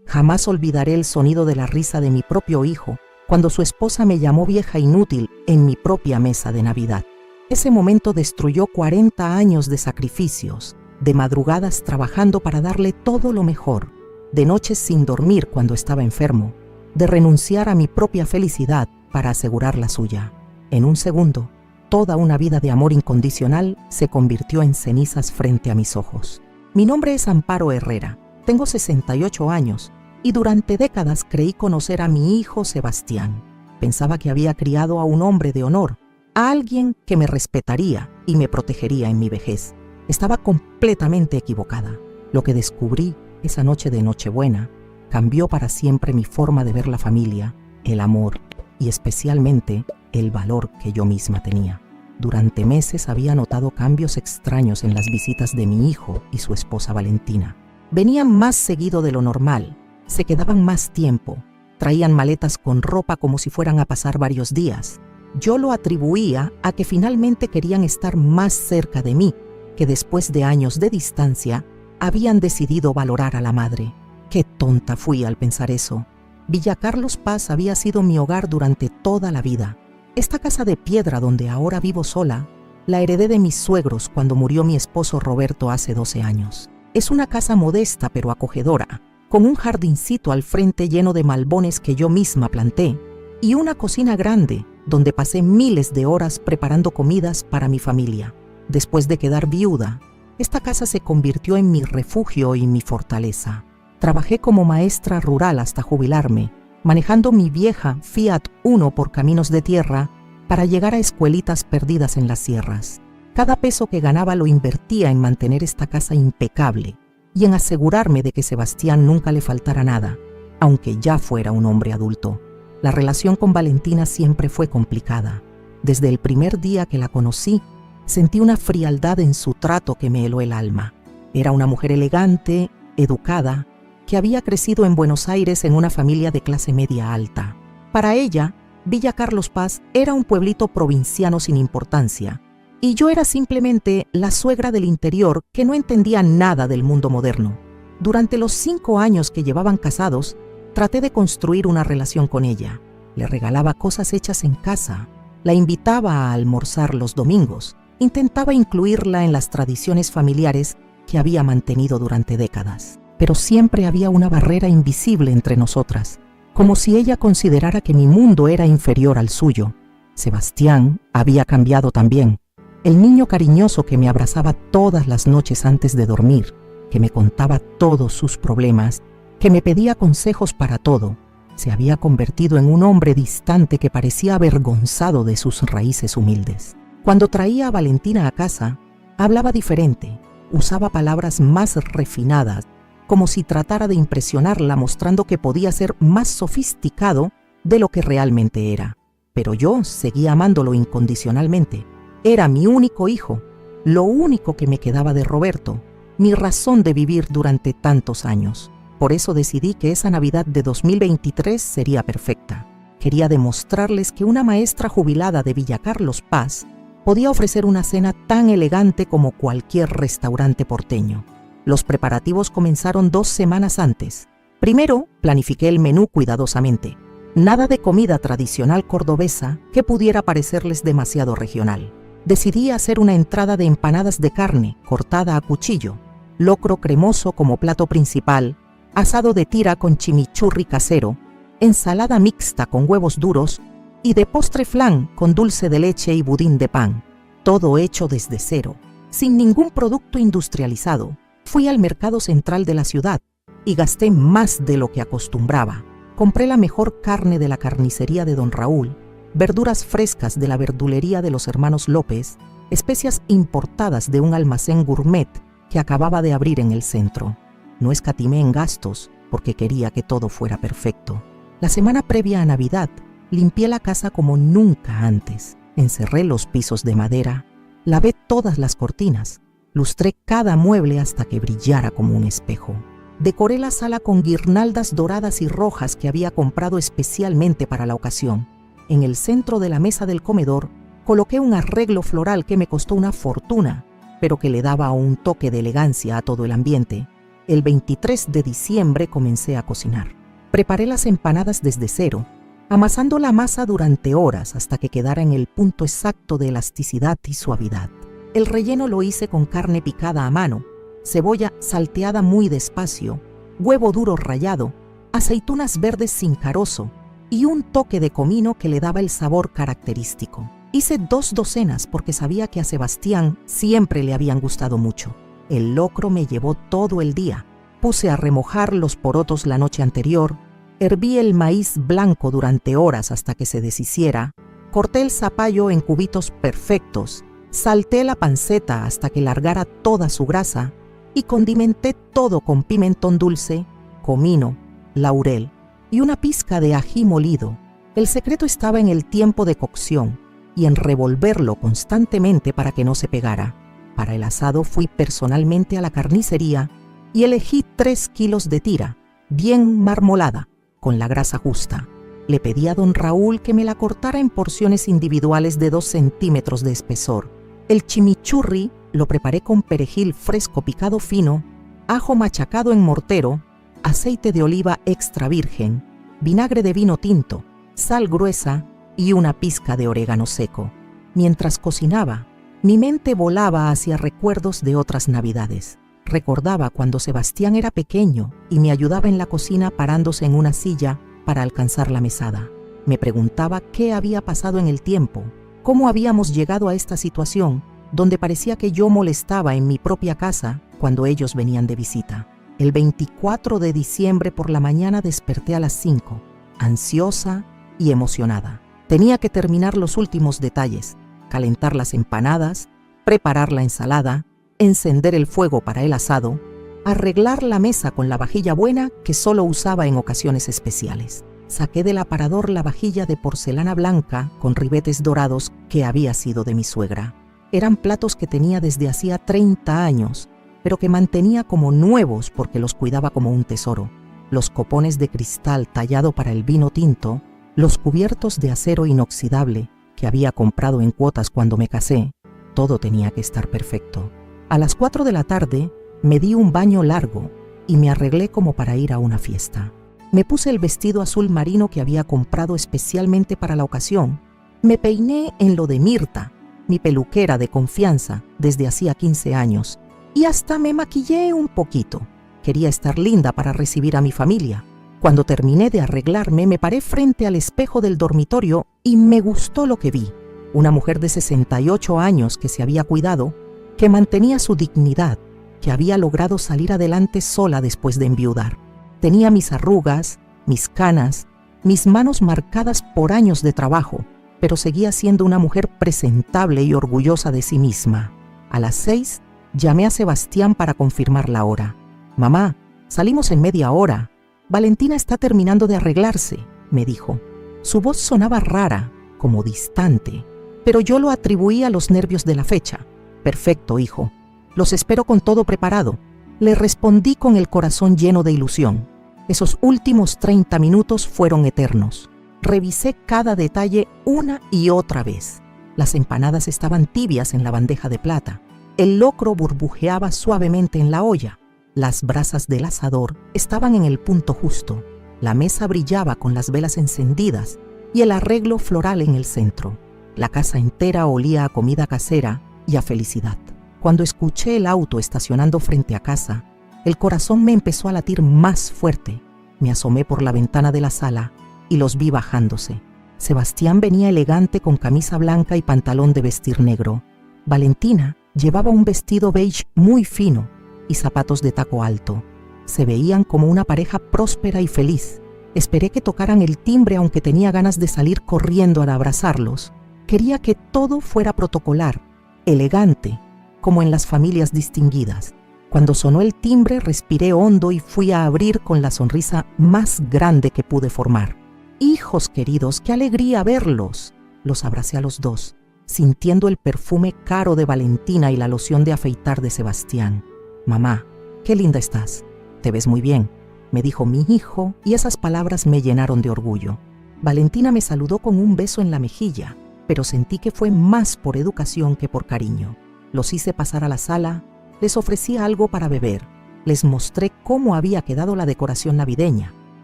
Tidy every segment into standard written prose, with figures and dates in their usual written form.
Jamás olvidaré el sonido de la risa de mi propio hijo cuando su esposa me llamó vieja inútil en mi propia mesa de Navidad. Ese momento destruyó 40 años de sacrificios, de madrugadas trabajando para darle todo lo mejor, de noches sin dormir cuando estaba enfermo, de renunciar a mi propia felicidad para asegurar la suya. En un segundo, toda una vida de amor incondicional se convirtió en cenizas frente a mis ojos. Mi nombre es Amparo Herrera, tengo 68 años y durante décadas creí conocer a mi hijo Sebastián. Pensaba que había criado a un hombre de honor, a alguien que me respetaría y me protegería en mi vejez. Estaba completamente equivocada. Lo que descubrí esa noche de Nochebuena cambió para siempre mi forma de ver la familia, el amor y especialmente el valor que yo misma tenía. Durante meses había notado cambios extraños en las visitas de mi hijo y su esposa Valentina. Venían más seguido de lo normal, se quedaban más tiempo, traían maletas con ropa como si fueran a pasar varios días. Yo lo atribuía a que finalmente querían estar más cerca de mí, que después de años de distancia habían decidido valorar a la madre. Qué tonta fui al pensar eso. Villa Carlos Paz había sido mi hogar durante toda la vida. Esta casa de piedra donde ahora vivo sola, la heredé de mis suegros cuando murió mi esposo Roberto hace 12 años. Es una casa modesta pero acogedora, con un jardincito al frente lleno de malbones que yo misma planté y una cocina grande donde pasé miles de horas preparando comidas para mi familia. Después de quedar viuda, esta casa se convirtió en mi refugio y mi fortaleza. Trabajé como maestra rural hasta jubilarme, manejando mi vieja Fiat Uno por caminos de tierra para llegar a escuelitas perdidas en las sierras. Cada peso que ganaba lo invertía en mantener esta casa impecable y en asegurarme de que Sebastián nunca le faltara nada, aunque ya fuera un hombre adulto. La relación con Valentina siempre fue complicada. Desde el primer día que la conocí, sentí una frialdad en su trato que me heló el alma. Era una mujer elegante, educada, que había crecido en Buenos Aires en una familia de clase media alta. Para ella, Villa Carlos Paz era un pueblito provinciano sin importancia, y yo era simplemente la suegra del interior que no entendía nada del mundo moderno. Durante los 5 años que llevaban casados, traté de construir una relación con ella. Le regalaba cosas hechas en casa, la invitaba a almorzar los domingos, intentaba incluirla en las tradiciones familiares que había mantenido durante décadas. Pero siempre había una barrera invisible entre nosotras, como si ella considerara que mi mundo era inferior al suyo. Sebastián había cambiado también. El niño cariñoso que me abrazaba todas las noches antes de dormir, que me contaba todos sus problemas, que me pedía consejos para todo, se había convertido en un hombre distante que parecía avergonzado de sus raíces humildes. Cuando traía a Valentina a casa, hablaba diferente, usaba palabras más refinadas, como si tratara de impresionarla mostrando que podía ser más sofisticado de lo que realmente era. Pero yo seguía amándolo incondicionalmente. Era mi único hijo, lo único que me quedaba de Roberto, mi razón de vivir durante tantos años. Por eso decidí que esa Navidad de 2023 sería perfecta. Quería demostrarles que una maestra jubilada de Villa Carlos Paz podía ofrecer una cena tan elegante como cualquier restaurante porteño. Los preparativos comenzaron 2 semanas antes. Primero, planifiqué el menú cuidadosamente. Nada de comida tradicional cordobesa que pudiera parecerles demasiado regional. Decidí hacer una entrada de empanadas de carne cortada a cuchillo, locro cremoso como plato principal, asado de tira con chimichurri casero, ensalada mixta con huevos duros y de postre flan con dulce de leche y budín de pan. Todo hecho desde cero, sin ningún producto industrializado. Fui al mercado central de la ciudad y gasté más de lo que acostumbraba. Compré la mejor carne de la carnicería de Don Raúl, verduras frescas de la verdulería de los hermanos López, especias importadas de un almacén gourmet que acababa de abrir en el centro. No escatimé en gastos porque quería que todo fuera perfecto. La semana previa a Navidad, limpié la casa como nunca antes. Encerré los pisos de madera, lavé todas las cortinas, lustré cada mueble hasta que brillara como un espejo. Decoré la sala con guirnaldas doradas y rojas que había comprado especialmente para la ocasión. En el centro de la mesa del comedor, coloqué un arreglo floral que me costó una fortuna, pero que le daba un toque de elegancia a todo el ambiente. El 23 de diciembre comencé a cocinar. Preparé las empanadas desde cero, amasando la masa durante horas hasta que quedara en el punto exacto de elasticidad y suavidad. El relleno lo hice con carne picada a mano, cebolla salteada muy despacio, huevo duro rallado, aceitunas verdes sin carozo y un toque de comino que le daba el sabor característico. Hice 2 docenas porque sabía que a Sebastián siempre le habían gustado mucho. El locro me llevó todo el día. Puse a remojar los porotos la noche anterior, herví el maíz blanco durante horas hasta que se deshiciera, corté el zapallo en cubitos perfectos, salté la panceta hasta que largara toda su grasa y condimenté todo con pimentón dulce, comino, laurel y una pizca de ají molido. El secreto estaba en el tiempo de cocción y en revolverlo constantemente para que no se pegara. Para el asado fui personalmente a la carnicería y elegí 3 kilos de tira, bien marmolada, con la grasa justa. Le pedí a don Raúl que me la cortara en porciones individuales de 2 centímetros de espesor. El chimichurri lo preparé con perejil fresco picado fino, ajo machacado en mortero, aceite de oliva extra virgen, vinagre de vino tinto, sal gruesa y una pizca de orégano seco. Mientras cocinaba, mi mente volaba hacia recuerdos de otras Navidades. Recordaba cuando Sebastián era pequeño y me ayudaba en la cocina parándose en una silla para alcanzar la mesada. Me preguntaba qué había pasado en el tiempo, cómo habíamos llegado a esta situación donde parecía que yo molestaba en mi propia casa cuando ellos venían de visita. El 24 de diciembre por la mañana desperté a las 5, ansiosa y emocionada. Tenía que terminar los últimos detalles, calentar las empanadas, preparar la ensalada, encender el fuego para el asado, arreglar la mesa con la vajilla buena que solo usaba en ocasiones especiales. Saqué del aparador la vajilla de porcelana blanca con ribetes dorados que había sido de mi suegra. Eran platos que tenía desde hacía 30 años, pero que mantenía como nuevos porque los cuidaba como un tesoro. Los copones de cristal tallado para el vino tinto, los cubiertos de acero inoxidable que había comprado en cuotas cuando me casé, todo tenía que estar perfecto. A las 4 de la tarde me di un baño largo y me arreglé como para ir a una fiesta. Me puse el vestido azul marino que había comprado especialmente para la ocasión. Me peiné en lo de Mirta, mi peluquera de confianza desde hacía 15 años, y hasta me maquillé un poquito. Quería estar linda para recibir a mi familia. Cuando terminé de arreglarme, me paré frente al espejo del dormitorio y me gustó lo que vi. Una mujer de 68 años que se había cuidado, que mantenía su dignidad, que había logrado salir adelante sola después de enviudar. Tenía mis arrugas, mis canas, mis manos marcadas por años de trabajo, pero seguía siendo una mujer presentable y orgullosa de sí misma. A las 6 llamé a Sebastián para confirmar la hora. «Mamá, salimos en media hora. Valentina está terminando de arreglarse», me dijo. Su voz sonaba rara, como distante, pero yo lo atribuí a los nervios de la fecha. «Perfecto, hijo. Los espero con todo preparado», le respondí con el corazón lleno de ilusión. Esos últimos 30 minutos fueron eternos. Revisé cada detalle una y otra vez. Las empanadas estaban tibias en la bandeja de plata. El locro burbujeaba suavemente en la olla. Las brasas del asador estaban en el punto justo. La mesa brillaba con las velas encendidas y el arreglo floral en el centro. La casa entera olía a comida casera y a felicidad. Cuando escuché el auto estacionando frente a casa, el corazón me empezó a latir más fuerte. Me asomé por la ventana de la sala y los vi bajándose. Sebastián venía elegante con camisa blanca y pantalón de vestir negro. Valentina llevaba un vestido beige muy fino y zapatos de taco alto. Se veían como una pareja próspera y feliz. Esperé que tocaran el timbre aunque tenía ganas de salir corriendo a abrazarlos. Quería que todo fuera protocolar, elegante, como en las familias distinguidas. Cuando sonó el timbre, respiré hondo y fui a abrir con la sonrisa más grande que pude formar. «Hijos queridos, qué alegría verlos». Los abracé a los dos, sintiendo el perfume caro de Valentina y la loción de afeitar de Sebastián. «Mamá, qué linda estás. Te ves muy bien», me dijo mi hijo, y esas palabras me llenaron de orgullo. Valentina me saludó con un beso en la mejilla, pero sentí que fue más por educación que por cariño. Los hice pasar a la sala, les ofrecí algo para beber. Les mostré cómo había quedado la decoración navideña.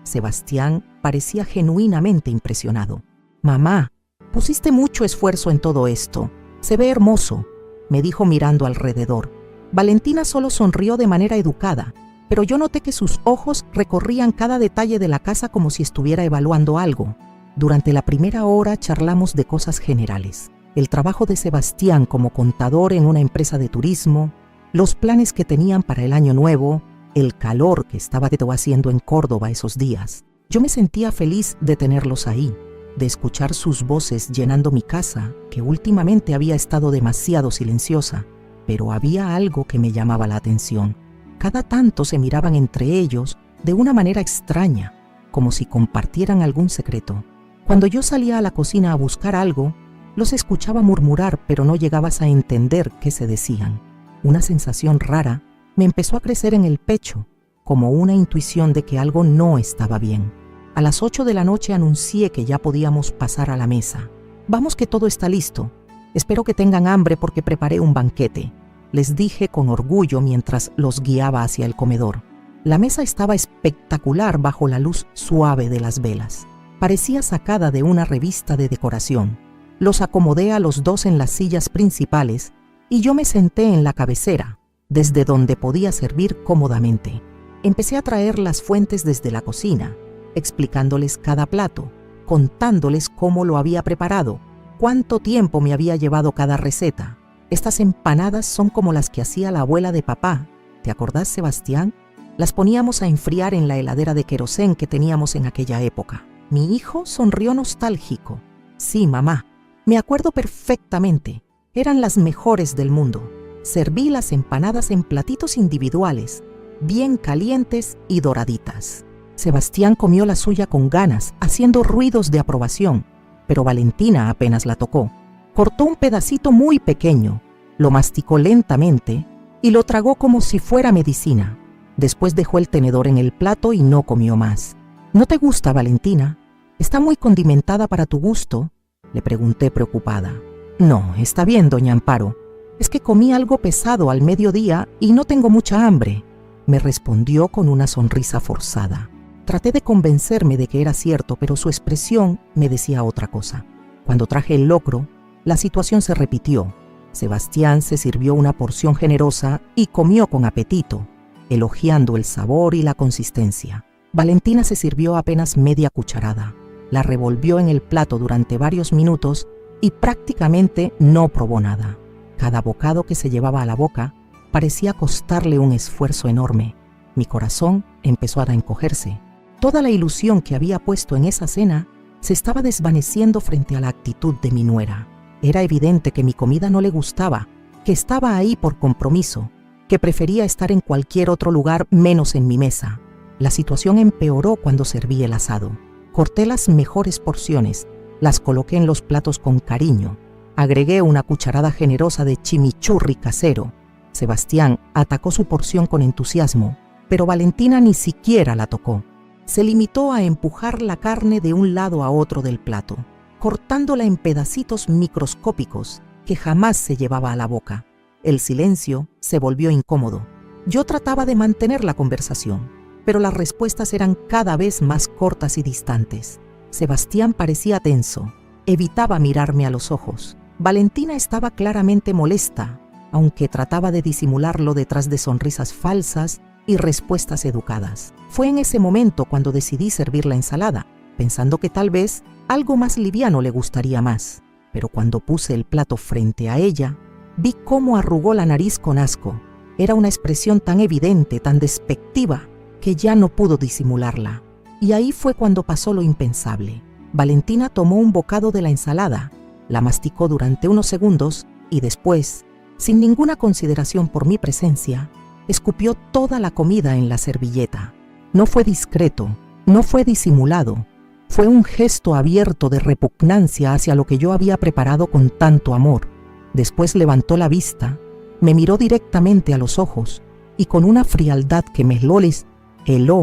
Sebastián parecía genuinamente impresionado. «Mamá, pusiste mucho esfuerzo en todo esto. Se ve hermoso», me dijo mirando alrededor. Valentina solo sonrió de manera educada, pero yo noté que sus ojos recorrían cada detalle de la casa como si estuviera evaluando algo. Durante la primera hora charlamos de cosas generales: el trabajo de Sebastián como contador en una empresa de turismo, los planes que tenían para el año nuevo, el calor que estaba haciendo en Córdoba esos días. Yo me sentía feliz de tenerlos ahí, de escuchar sus voces llenando mi casa, que últimamente había estado demasiado silenciosa, pero había algo que me llamaba la atención. Cada tanto se miraban entre ellos de una manera extraña, como si compartieran algún secreto. Cuando yo salía a la cocina a buscar algo, los escuchaba murmurar, pero no llegabas a entender qué se decían. Una sensación rara me empezó a crecer en el pecho, como una intuición de que algo no estaba bien. A las 8 de la noche anuncié que ya podíamos pasar a la mesa. «Vamos, que todo está listo. Espero que tengan hambre porque preparé un banquete», les dije con orgullo mientras los guiaba hacia el comedor. La mesa estaba espectacular bajo la luz suave de las velas. Parecía sacada de una revista de decoración. Los acomodé a los dos en las sillas principales y yo me senté en la cabecera, desde donde podía servir cómodamente. Empecé a traer las fuentes desde la cocina, explicándoles cada plato, contándoles cómo lo había preparado, cuánto tiempo me había llevado cada receta. «Estas empanadas son como las que hacía la abuela de papá. ¿Te acordás, Sebastián? Las poníamos a enfriar en la heladera de querosén que teníamos en aquella época». Mi hijo sonrió nostálgico. «Sí, mamá, me acuerdo perfectamente. Eran las mejores del mundo. Serví las empanadas en platitos individuales, bien calientes y doraditas». Sebastián comió la suya con ganas, haciendo ruidos de aprobación, pero Valentina apenas la tocó. Cortó un pedacito muy pequeño, lo masticó lentamente y lo tragó como si fuera medicina. Después dejó el tenedor en el plato y no comió más. «¿No te gusta, Valentina? ¿Está muy condimentada para tu gusto?», le pregunté preocupada. «No, está bien, doña Amparo. Es que comí algo pesado al mediodía y no tengo mucha hambre», me respondió con una sonrisa forzada. Traté de convencerme de que era cierto, pero su expresión me decía otra cosa. Cuando traje el locro, la situación se repitió. Sebastián se sirvió una porción generosa y comió con apetito, elogiando el sabor y la consistencia. Valentina se sirvió apenas media cucharada. La revolvió en el plato durante varios minutos y prácticamente no probó nada. Cada bocado que se llevaba a la boca parecía costarle un esfuerzo enorme. Mi corazón empezó a encogerse. Toda la ilusión que había puesto en esa cena se estaba desvaneciendo frente a la actitud de mi nuera. Era evidente que mi comida no le gustaba, que estaba ahí por compromiso, que prefería estar en cualquier otro lugar menos en mi mesa. La situación empeoró cuando serví el asado. Corté las mejores porciones, las coloqué en los platos con cariño, agregué una cucharada generosa de chimichurri casero. Sebastián atacó su porción con entusiasmo, pero Valentina ni siquiera la tocó. Se limitó a empujar la carne de un lado a otro del plato, cortándola en pedacitos microscópicos que jamás se llevaba a la boca. El silencio se volvió incómodo. Yo trataba de mantener la conversación, pero las respuestas eran cada vez más cortas y distantes. Sebastián parecía tenso, evitaba mirarme a los ojos. Valentina estaba claramente molesta, aunque trataba de disimularlo detrás de sonrisas falsas y respuestas educadas. Fue en ese momento cuando decidí servir la ensalada, pensando que tal vez algo más liviano le gustaría más. Pero cuando puse el plato frente a ella, vi cómo arrugó la nariz con asco. Era una expresión tan evidente, tan despectiva, que ya no pudo disimularla. Y ahí fue cuando pasó lo impensable. Valentina tomó un bocado de la ensalada, la masticó durante unos segundos y después, sin ninguna consideración por mi presencia, escupió toda la comida en la servilleta. No fue discreto, no fue disimulado, fue un gesto abierto de repugnancia hacia lo que yo había preparado con tanto amor. Después levantó la vista, me miró directamente a los ojos y con una frialdad que me heló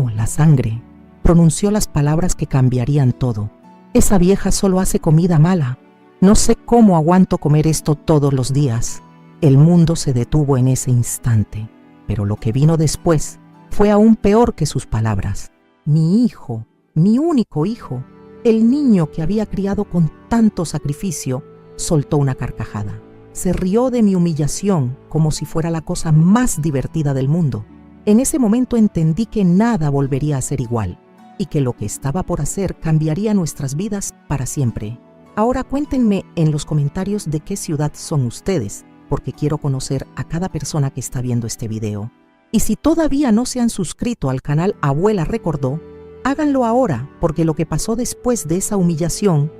la sangre, pronunció las palabras que cambiarían todo. «Esa vieja solo hace comida mala. No sé cómo aguanto comer esto todos los días». El mundo se detuvo en ese instante. Pero lo que vino después fue aún peor que sus palabras. Mi hijo, mi único hijo, el niño que había criado con tanto sacrificio, soltó una carcajada. Se rió de mi humillación como si fuera la cosa más divertida del mundo. En ese momento entendí que nada volvería a ser igual y que lo que estaba por hacer cambiaría nuestras vidas para siempre. Ahora cuéntenme en los comentarios de qué ciudad son ustedes, porque quiero conocer a cada persona que está viendo este video. Y si todavía no se han suscrito al canal Abuela Recordó, háganlo ahora, porque lo que pasó después de esa humillación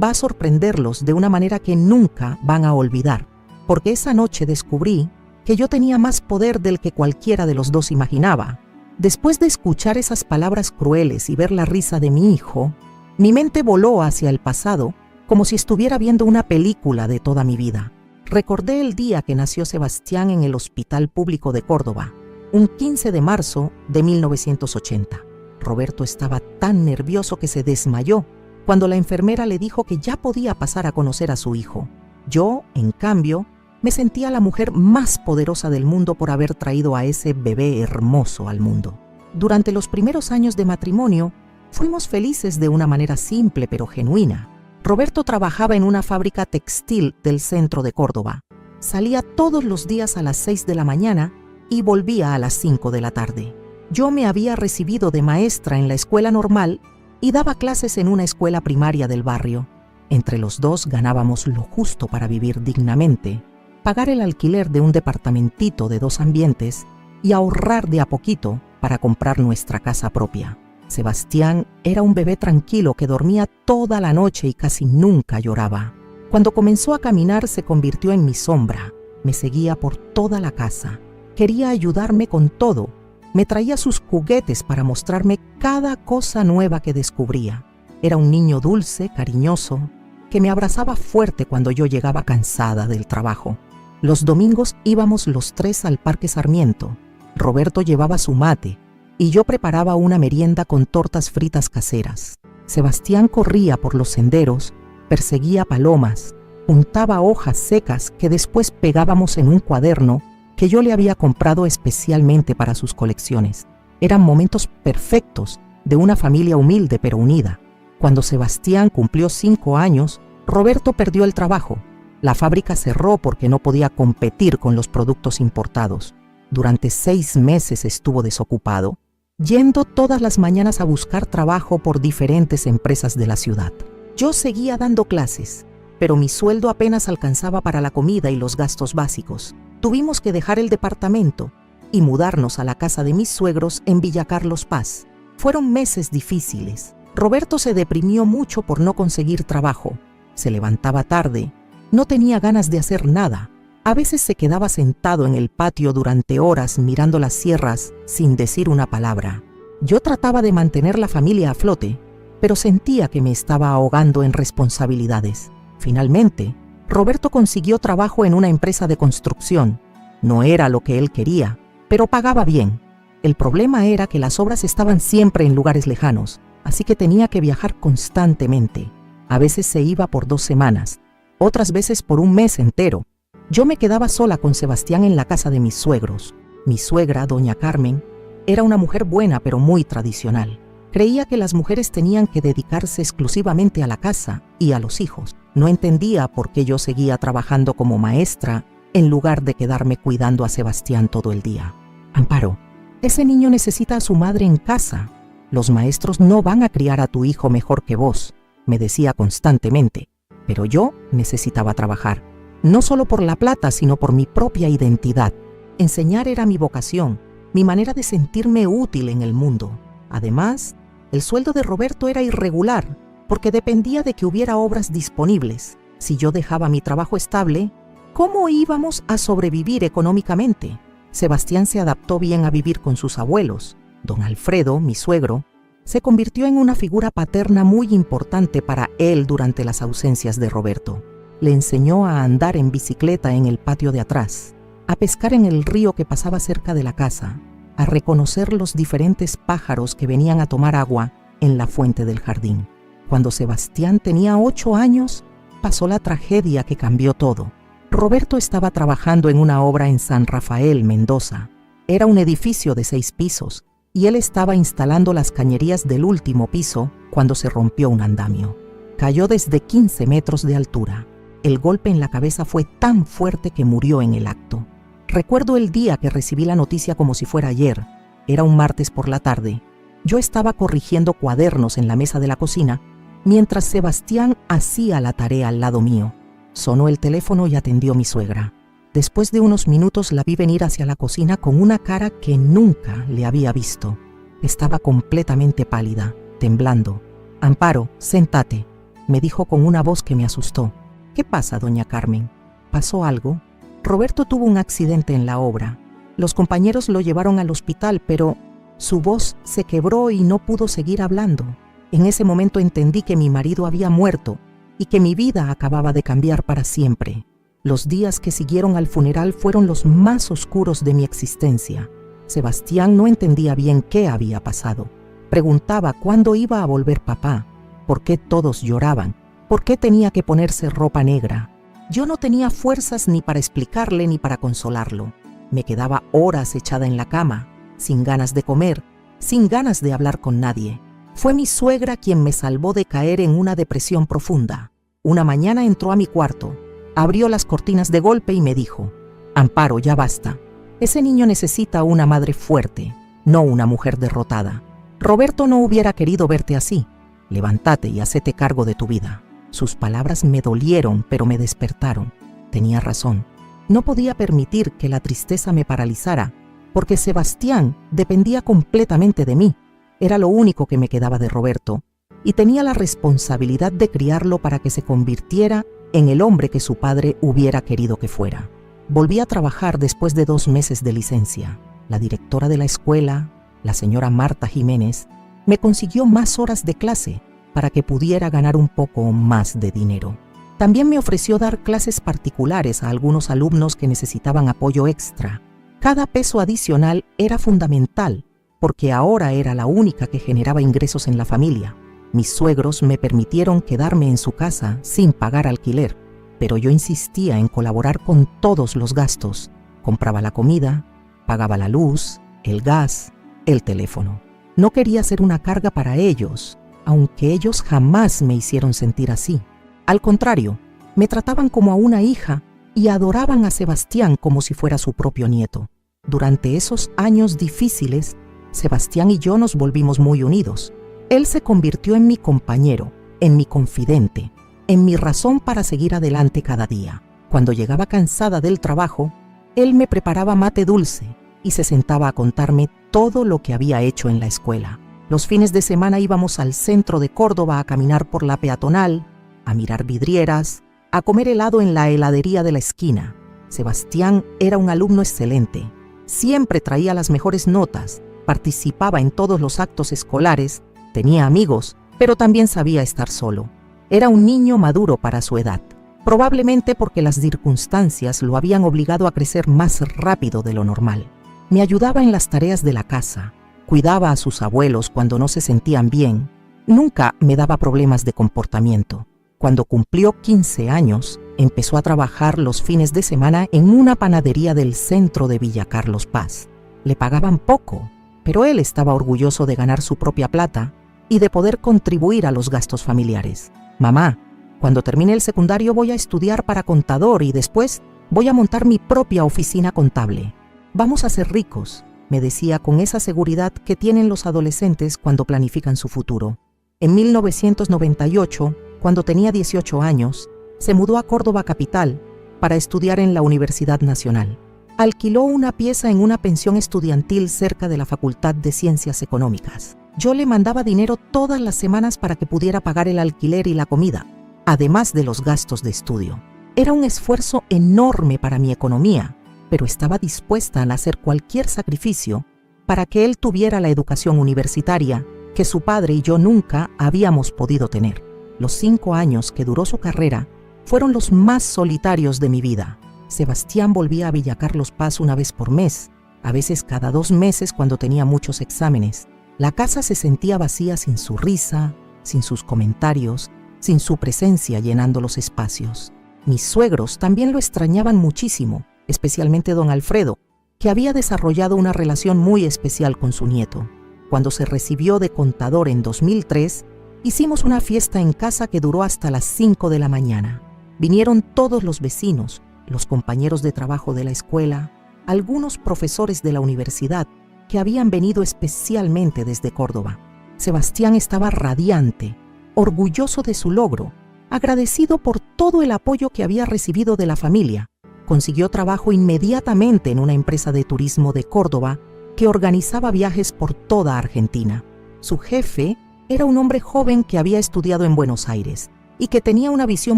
va a sorprenderlos de una manera que nunca van a olvidar, porque esa noche descubrí que yo tenía más poder del que cualquiera de los dos imaginaba. Después de escuchar esas palabras crueles y ver la risa de mi hijo, mi mente voló hacia el pasado como si estuviera viendo una película de toda mi vida. Recordé el día que nació Sebastián en el Hospital Público de Córdoba, un 15 de marzo de 1980. Roberto estaba tan nervioso que se desmayó cuando la enfermera le dijo que ya podía pasar a conocer a su hijo. Yo, en cambio, me sentía la mujer más poderosa del mundo por haber traído a ese bebé hermoso al mundo. Durante los primeros años de matrimonio, fuimos felices de una manera simple pero genuina. Roberto trabajaba en una fábrica textil del centro de Córdoba. Salía todos los días a las 6 de la mañana y volvía a las 5 de la tarde. Yo me había recibido de maestra en la escuela normal y daba clases en una escuela primaria del barrio. Entre los dos ganábamos lo justo para vivir dignamente, pagar el alquiler de un departamentito de 2 ambientes y ahorrar de a poquito para comprar nuestra casa propia. Sebastián era un bebé tranquilo que dormía toda la noche y casi nunca lloraba. Cuando comenzó a caminar se convirtió en mi sombra. Me seguía por toda la casa. Quería ayudarme con todo. Me traía sus juguetes para mostrarme cada cosa nueva que descubría. Era un niño dulce, cariñoso, que me abrazaba fuerte cuando yo llegaba cansada del trabajo. Los domingos íbamos los 3 al Parque Sarmiento. Roberto llevaba su mate y yo preparaba una merienda con tortas fritas caseras. Sebastián corría por los senderos, perseguía palomas, juntaba hojas secas que después pegábamos en un cuaderno que yo le había comprado especialmente para sus colecciones. Eran momentos perfectos de una familia humilde pero unida. Cuando Sebastián cumplió 5 años, Roberto perdió el trabajo. La fábrica cerró porque no podía competir con los productos importados. Durante 6 meses estuvo desocupado, yendo todas las mañanas a buscar trabajo por diferentes empresas de la ciudad. Yo seguía dando clases, pero mi sueldo apenas alcanzaba para la comida y los gastos básicos. Tuvimos que dejar el departamento y mudarnos a la casa de mis suegros en Villa Carlos Paz. Fueron meses difíciles. Roberto se deprimió mucho por no conseguir trabajo. Se levantaba tarde, no tenía ganas de hacer nada. A veces se quedaba sentado en el patio durante horas mirando las sierras sin decir una palabra. Yo trataba de mantener la familia a flote, pero sentía que me estaba ahogando en responsabilidades. Finalmente, Roberto consiguió trabajo en una empresa de construcción. No era lo que él quería, pero pagaba bien. El problema era que las obras estaban siempre en lugares lejanos, así que tenía que viajar constantemente. A veces se iba por 2 semanas, otras veces por un mes entero. Yo me quedaba sola con Sebastián en la casa de mis suegros. Mi suegra, doña Carmen, era una mujer buena pero muy tradicional. Creía que las mujeres tenían que dedicarse exclusivamente a la casa y a los hijos. No entendía por qué yo seguía trabajando como maestra en lugar de quedarme cuidando a Sebastián todo el día. Amparo, ese niño necesita a su madre en casa. Los maestros no van a criar a tu hijo mejor que vos, me decía constantemente. Pero yo necesitaba trabajar, no solo por la plata, sino por mi propia identidad. Enseñar era mi vocación, mi manera de sentirme útil en el mundo. Además, el sueldo de Roberto era irregular, porque dependía de que hubiera obras disponibles. Si yo dejaba mi trabajo estable, ¿cómo íbamos a sobrevivir económicamente? Sebastián se adaptó bien a vivir con sus abuelos. Don Alfredo, mi suegro, se convirtió en una figura paterna muy importante para él durante las ausencias de Roberto. Le enseñó a andar en bicicleta en el patio de atrás, a pescar en el río que pasaba cerca de la casa, a reconocer los diferentes pájaros que venían a tomar agua en la fuente del jardín. Cuando Sebastián tenía 8 años, pasó la tragedia que cambió todo. Roberto estaba trabajando en una obra en San Rafael, Mendoza. Era un edificio de 6 pisos y él estaba instalando las cañerías del último piso cuando se rompió un andamio. Cayó desde 15 metros de altura. El golpe en la cabeza fue tan fuerte que murió en el acto. Recuerdo el día que recibí la noticia como si fuera ayer. Era un martes por la tarde. Yo estaba corrigiendo cuadernos en la mesa de la cocina mientras Sebastián hacía la tarea al lado mío. Sonó el teléfono y atendió mi suegra. Después de unos minutos la vi venir hacia la cocina con una cara que nunca le había visto. Estaba completamente pálida, temblando. «Amparo, séntate», me dijo con una voz que me asustó. «¿Qué pasa, doña Carmen? ¿Pasó algo?» Roberto tuvo un accidente en la obra. Los compañeros lo llevaron al hospital, pero su voz se quebró y no pudo seguir hablando. En ese momento entendí que mi marido había muerto y que mi vida acababa de cambiar para siempre. Los días que siguieron al funeral fueron los más oscuros de mi existencia. Sebastián no entendía bien qué había pasado. Preguntaba cuándo iba a volver papá, por qué todos lloraban, por qué tenía que ponerse ropa negra. Yo no tenía fuerzas ni para explicarle ni para consolarlo. Me quedaba horas echada en la cama, sin ganas de comer, sin ganas de hablar con nadie. Fue mi suegra quien me salvó de caer en una depresión profunda. Una mañana entró a mi cuarto, abrió las cortinas de golpe y me dijo: «Amparo, ya basta. Ese niño necesita una madre fuerte, no una mujer derrotada. Roberto no hubiera querido verte así. Levántate y hacete cargo de tu vida». Sus palabras me dolieron, pero me despertaron. Tenía razón. No podía permitir que la tristeza me paralizara, porque Sebastián dependía completamente de mí. Era lo único que me quedaba de Roberto, y tenía la responsabilidad de criarlo para que se convirtiera en el hombre que su padre hubiera querido que fuera. Volví a trabajar después de 2 meses de licencia. La directora de la escuela, la señora Marta Jiménez, me consiguió más horas de clase para que pudiera ganar un poco más de dinero. También me ofreció dar clases particulares a algunos alumnos que necesitaban apoyo extra. Cada peso adicional era fundamental, porque ahora era la única que generaba ingresos en la familia. Mis suegros me permitieron quedarme en su casa sin pagar alquiler, pero yo insistía en colaborar con todos los gastos. Compraba la comida, pagaba la luz, el gas, el teléfono. No quería ser una carga para ellos, aunque ellos jamás me hicieron sentir así. Al contrario, me trataban como a una hija y adoraban a Sebastián como si fuera su propio nieto. Durante esos años difíciles, Sebastián y yo nos volvimos muy unidos. Él se convirtió en mi compañero, en mi confidente, en mi razón para seguir adelante cada día. Cuando llegaba cansada del trabajo, él me preparaba mate dulce y se sentaba a contarme todo lo que había hecho en la escuela. Los fines de semana íbamos al centro de Córdoba a caminar por la peatonal, a mirar vidrieras, a comer helado en la heladería de la esquina. Sebastián era un alumno excelente. Siempre traía las mejores notas, participaba en todos los actos escolares, tenía amigos, pero también sabía estar solo. Era un niño maduro para su edad, probablemente porque las circunstancias lo habían obligado a crecer más rápido de lo normal. Me ayudaba en las tareas de la casa, cuidaba a sus abuelos cuando no se sentían bien. Nunca me daba problemas de comportamiento. Cuando cumplió 15 años, empezó a trabajar los fines de semana en una panadería del centro de Villa Carlos Paz. Le pagaban poco, pero él estaba orgulloso de ganar su propia plata y de poder contribuir a los gastos familiares. «Mamá, cuando termine el secundario voy a estudiar para contador y después voy a montar mi propia oficina contable. Vamos a ser ricos», me decía con esa seguridad que tienen los adolescentes cuando planifican su futuro. En 1998, cuando tenía 18 años, se mudó a Córdoba capital para estudiar en la Universidad Nacional. Alquiló una pieza en una pensión estudiantil cerca de la Facultad de Ciencias Económicas. Yo le mandaba dinero todas las semanas para que pudiera pagar el alquiler y la comida, además de los gastos de estudio. Era un esfuerzo enorme para mi economía, pero estaba dispuesta a hacer cualquier sacrificio para que él tuviera la educación universitaria que su padre y yo nunca habíamos podido tener. Los 5 años que duró su carrera fueron los más solitarios de mi vida. Sebastián volvía a Villa Carlos Paz una vez por mes, a veces cada 2 meses cuando tenía muchos exámenes. La casa se sentía vacía sin su risa, sin sus comentarios, sin su presencia llenando los espacios. Mis suegros también lo extrañaban muchísimo, especialmente don Alfredo, que había desarrollado una relación muy especial con su nieto. Cuando se recibió de contador en 2003, hicimos una fiesta en casa que duró hasta las 5 de la mañana. Vinieron todos los vecinos, los compañeros de trabajo de la escuela, algunos profesores de la universidad que habían venido especialmente desde Córdoba. Sebastián estaba radiante, orgulloso de su logro, agradecido por todo el apoyo que había recibido de la familia. Consiguió trabajo inmediatamente en una empresa de turismo de Córdoba que organizaba viajes por toda Argentina. Su jefe era un hombre joven que había estudiado en Buenos Aires y que tenía una visión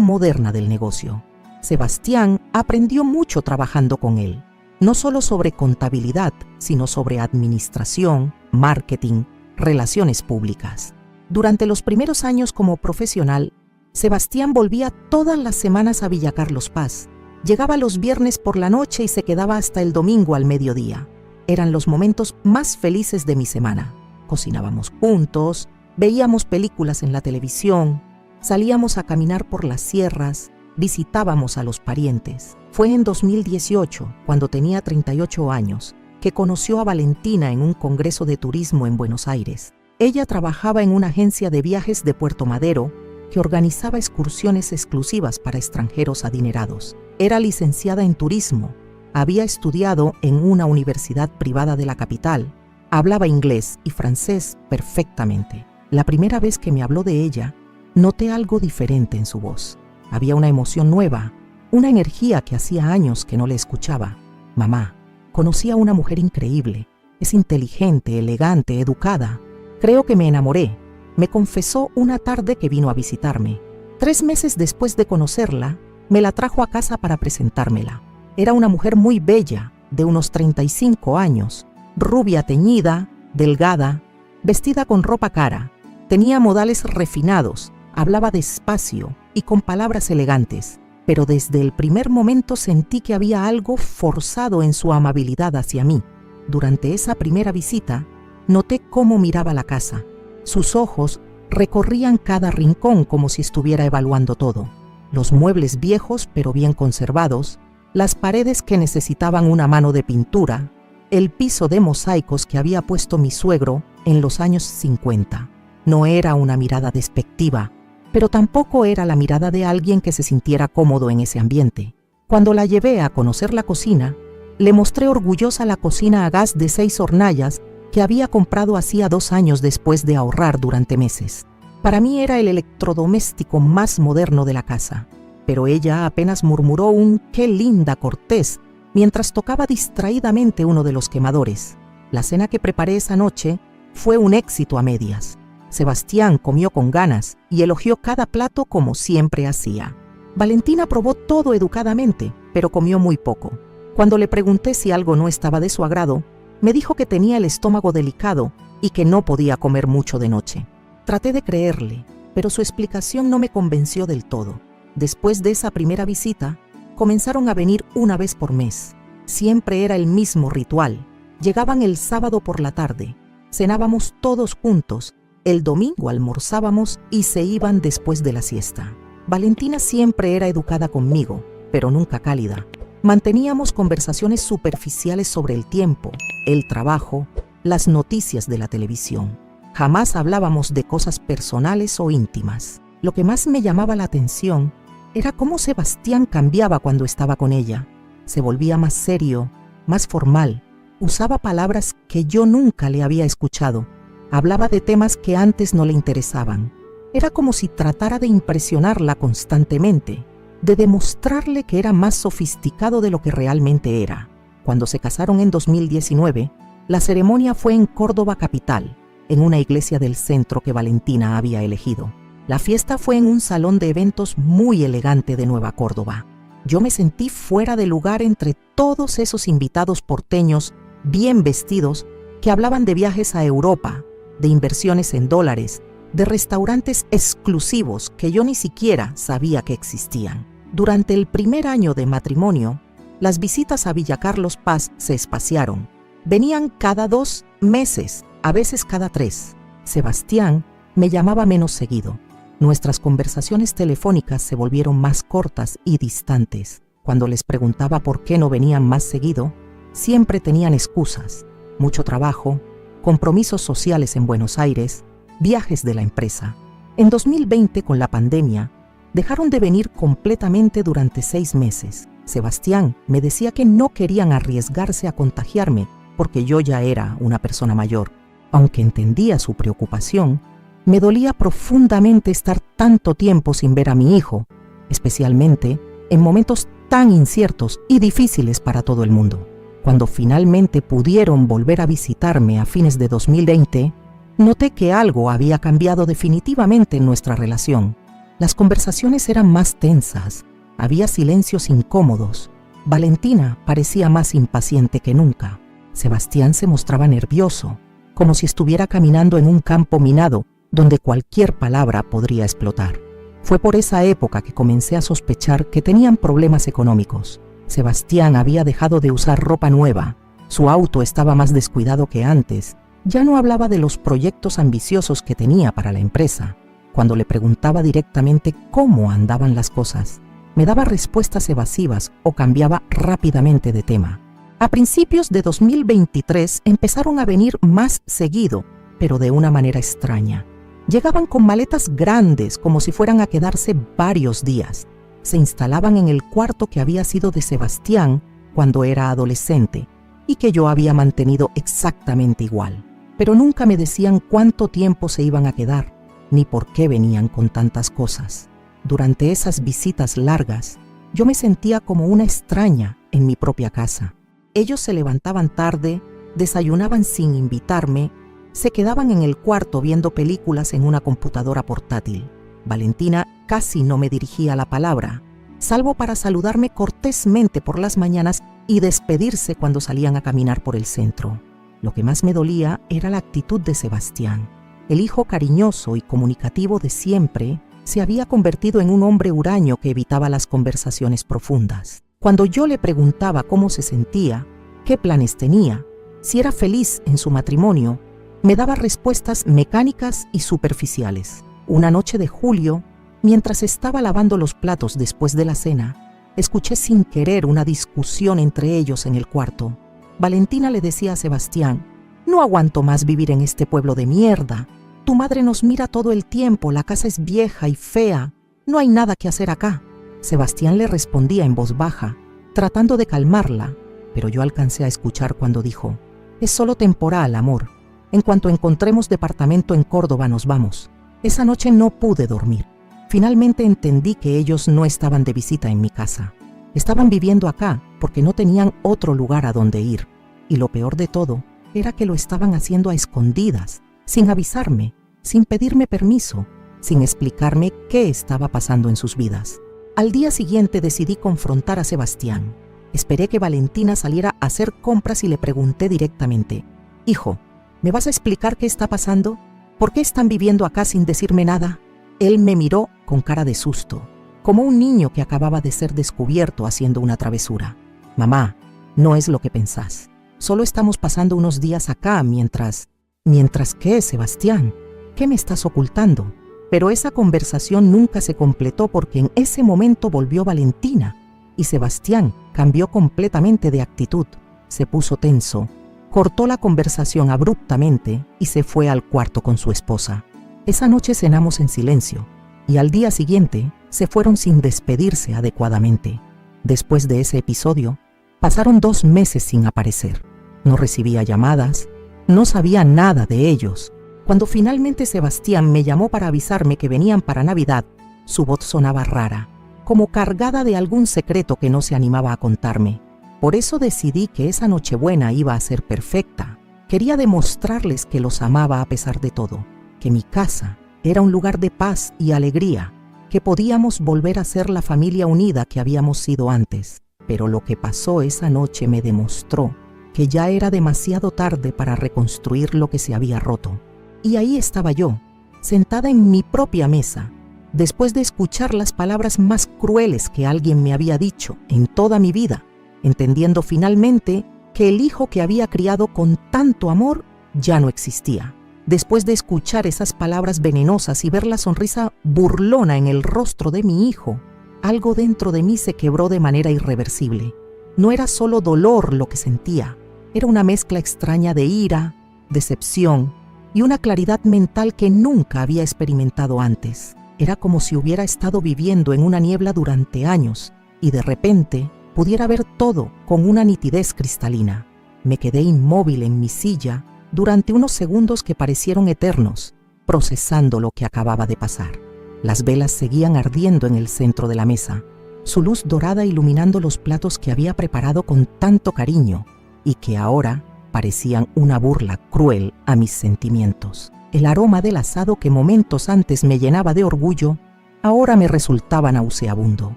moderna del negocio. Sebastián aprendió mucho trabajando con él, no solo sobre contabilidad, sino sobre administración, marketing, relaciones públicas. Durante los primeros años como profesional, Sebastián volvía todas las semanas a Villa Carlos Paz. Llegaba los viernes por la noche y se quedaba hasta el domingo al mediodía. Eran los momentos más felices de mi semana. Cocinábamos juntos, veíamos películas en la televisión, salíamos a caminar por las sierras, visitábamos a los parientes. Fue en 2018, cuando tenía 38 años, que conoció a Valentina en un congreso de turismo en Buenos Aires. Ella trabajaba en una agencia de viajes de Puerto Madero que organizaba excursiones exclusivas para extranjeros adinerados. Era licenciada en turismo, había estudiado en una universidad privada de la capital, hablaba inglés y francés perfectamente. La primera vez que me habló de ella, noté algo diferente en su voz. Había una emoción nueva, una energía que hacía años que no le escuchaba. Mamá, conocí a una mujer increíble. Es inteligente, elegante, educada. Creo que me enamoré. Me confesó una tarde que vino a visitarme. 3 meses después de conocerla, me la trajo a casa para presentármela. Era una mujer muy bella, de unos 35 años, rubia teñida, delgada, vestida con ropa cara. Tenía modales refinados, hablaba despacio y con palabras elegantes, pero desde el primer momento sentí que había algo forzado en su amabilidad hacia mí. Durante esa primera visita, noté cómo miraba la casa. Sus ojos recorrían cada rincón como si estuviera evaluando todo. Los muebles viejos pero bien conservados, las paredes que necesitaban una mano de pintura, el piso de mosaicos que había puesto mi suegro en los años 50. No era una mirada despectiva, pero tampoco era la mirada de alguien que se sintiera cómodo en ese ambiente. Cuando la llevé a conocer la cocina, le mostré orgullosa la cocina a gas de 6 hornallas que había comprado hacía 2 años después de ahorrar durante meses. Para mí era el electrodoméstico más moderno de la casa, pero ella apenas murmuró un «qué linda Cortés» mientras tocaba distraídamente uno de los quemadores. La cena que preparé esa noche fue un éxito a medias. Sebastián comió con ganas y elogió cada plato como siempre hacía. Valentina probó todo educadamente, pero comió muy poco. Cuando le pregunté si algo no estaba de su agrado, me dijo que tenía el estómago delicado y que no podía comer mucho de noche. Traté de creerle, pero su explicación no me convenció del todo. Después de esa primera visita, comenzaron a venir una vez por mes. Siempre era el mismo ritual. Llegaban el sábado por la tarde, cenábamos todos juntos, el domingo almorzábamos y se iban después de la siesta. Valentina siempre era educada conmigo, pero nunca cálida. Manteníamos conversaciones superficiales sobre el tiempo, el trabajo, las noticias de la televisión. Jamás hablábamos de cosas personales o íntimas. Lo que más me llamaba la atención era cómo Sebastián cambiaba cuando estaba con ella. Se volvía más serio, más formal. Usaba palabras que yo nunca le había escuchado. Hablaba de temas que antes no le interesaban. Era como si tratara de impresionarla constantemente, de demostrarle que era más sofisticado de lo que realmente era. Cuando se casaron en 2019, la ceremonia fue en Córdoba capital, en una iglesia del centro que Valentina había elegido. La fiesta fue en un salón de eventos muy elegante de Nueva Córdoba. Yo me sentí fuera de lugar entre todos esos invitados porteños bien vestidos que hablaban de viajes a Europa, de inversiones en dólares, de restaurantes exclusivos que yo ni siquiera sabía que existían. Durante el primer año de matrimonio, las visitas a Villa Carlos Paz se espaciaron. Venían cada 2 meses, a veces cada 3. Sebastián me llamaba menos seguido. Nuestras conversaciones telefónicas se volvieron más cortas y distantes. Cuando les preguntaba por qué no venían más seguido, siempre tenían excusas: mucho trabajo, compromisos sociales en Buenos Aires, viajes de la empresa. En 2020, con la pandemia, dejaron de venir completamente durante 6 meses. Sebastián me decía que no querían arriesgarse a contagiarme porque yo ya era una persona mayor. Aunque entendía su preocupación, me dolía profundamente estar tanto tiempo sin ver a mi hijo, especialmente en momentos tan inciertos y difíciles para todo el mundo. Cuando finalmente pudieron volver a visitarme a fines de 2020, noté que algo había cambiado definitivamente en nuestra relación. Las conversaciones eran más tensas, había silencios incómodos. Valentina parecía más impaciente que nunca. Sebastián se mostraba nervioso, como si estuviera caminando en un campo minado donde cualquier palabra podría explotar. Fue por esa época que comencé a sospechar que tenían problemas económicos. Sebastián había dejado de usar ropa nueva, su auto estaba más descuidado que antes, ya no hablaba de los proyectos ambiciosos que tenía para la empresa. Cuando le preguntaba directamente cómo andaban las cosas, me daba respuestas evasivas o cambiaba rápidamente de tema. A principios de 2023 empezaron a venir más seguido, pero de una manera extraña. Llegaban con maletas grandes, como si fueran a quedarse varios días. Se instalaban en el cuarto que había sido de Sebastián cuando era adolescente y que yo había mantenido exactamente igual. Pero nunca me decían cuánto tiempo se iban a quedar, ni por qué venían con tantas cosas. Durante esas visitas largas, yo me sentía como una extraña en mi propia casa. Ellos se levantaban tarde, desayunaban sin invitarme, se quedaban en el cuarto viendo películas en una computadora portátil. Valentina casi no me dirigía la palabra, salvo para saludarme cortésmente por las mañanas y despedirse cuando salían a caminar por el centro. Lo que más me dolía era la actitud de Sebastián. El hijo cariñoso y comunicativo de siempre se había convertido en un hombre huraño que evitaba las conversaciones profundas. Cuando yo le preguntaba cómo se sentía, qué planes tenía, si era feliz en su matrimonio, me daba respuestas mecánicas y superficiales. Una noche de julio, mientras estaba lavando los platos después de la cena, escuché sin querer una discusión entre ellos en el cuarto. Valentina le decía a Sebastián: «No aguanto más vivir en este pueblo de mierda. Tu madre nos mira todo el tiempo, la casa es vieja y fea, no hay nada que hacer acá». Sebastián le respondía en voz baja, tratando de calmarla, pero yo alcancé a escuchar cuando dijo: «Es solo temporal, amor. En cuanto encontremos departamento en Córdoba nos vamos». Esa noche no pude dormir. Finalmente entendí que ellos no estaban de visita en mi casa. Estaban viviendo acá porque no tenían otro lugar a donde ir. Y lo peor de todo era que lo estaban haciendo a escondidas, sin avisarme, sin pedirme permiso, sin explicarme qué estaba pasando en sus vidas. Al día siguiente decidí confrontar a Sebastián. Esperé que Valentina saliera a hacer compras y le pregunté directamente: «Hijo, ¿me vas a explicar qué está pasando? ¿Por qué están viviendo acá sin decirme nada?». Él me miró con cara de susto, como un niño que acababa de ser descubierto haciendo una travesura. «Mamá, no es lo que pensás. Solo estamos pasando unos días acá mientras... ¿Mientras qué, Sebastián? ¿Qué me estás ocultando?». Pero esa conversación nunca se completó porque en ese momento volvió Valentina y Sebastián cambió completamente de actitud. Se puso tenso, cortó la conversación abruptamente y se fue al cuarto con su esposa. Esa noche cenamos en silencio y al día siguiente se fueron sin despedirse adecuadamente. Después de ese episodio, pasaron 2 meses sin aparecer. No recibía llamadas, no sabía nada de ellos. Cuando finalmente Sebastián me llamó para avisarme que venían para Navidad, su voz sonaba rara, como cargada de algún secreto que no se animaba a contarme. Por eso decidí que esa Nochebuena iba a ser perfecta. Quería demostrarles que los amaba a pesar de todo, que mi casa era un lugar de paz y alegría, que podíamos volver a ser la familia unida que habíamos sido antes. Pero lo que pasó esa noche me demostró que ya era demasiado tarde para reconstruir lo que se había roto. Y ahí estaba yo, sentada en mi propia mesa, después de escuchar las palabras más crueles que alguien me había dicho en toda mi vida, entendiendo finalmente que el hijo que había criado con tanto amor ya no existía. Después de escuchar esas palabras venenosas y ver la sonrisa burlona en el rostro de mi hijo, algo dentro de mí se quebró de manera irreversible. No era solo dolor lo que sentía, era una mezcla extraña de ira, decepción y una claridad mental que nunca había experimentado antes. Era como si hubiera estado viviendo en una niebla durante años y de repente pudiera ver todo con una nitidez cristalina. Me quedé inmóvil en mi silla durante unos segundos que parecieron eternos, procesando lo que acababa de pasar. Las velas seguían ardiendo en el centro de la mesa, su luz dorada iluminando los platos que había preparado con tanto cariño y que ahora parecían una burla cruel a mis sentimientos. El aroma del asado que momentos antes me llenaba de orgullo, ahora me resultaba nauseabundo.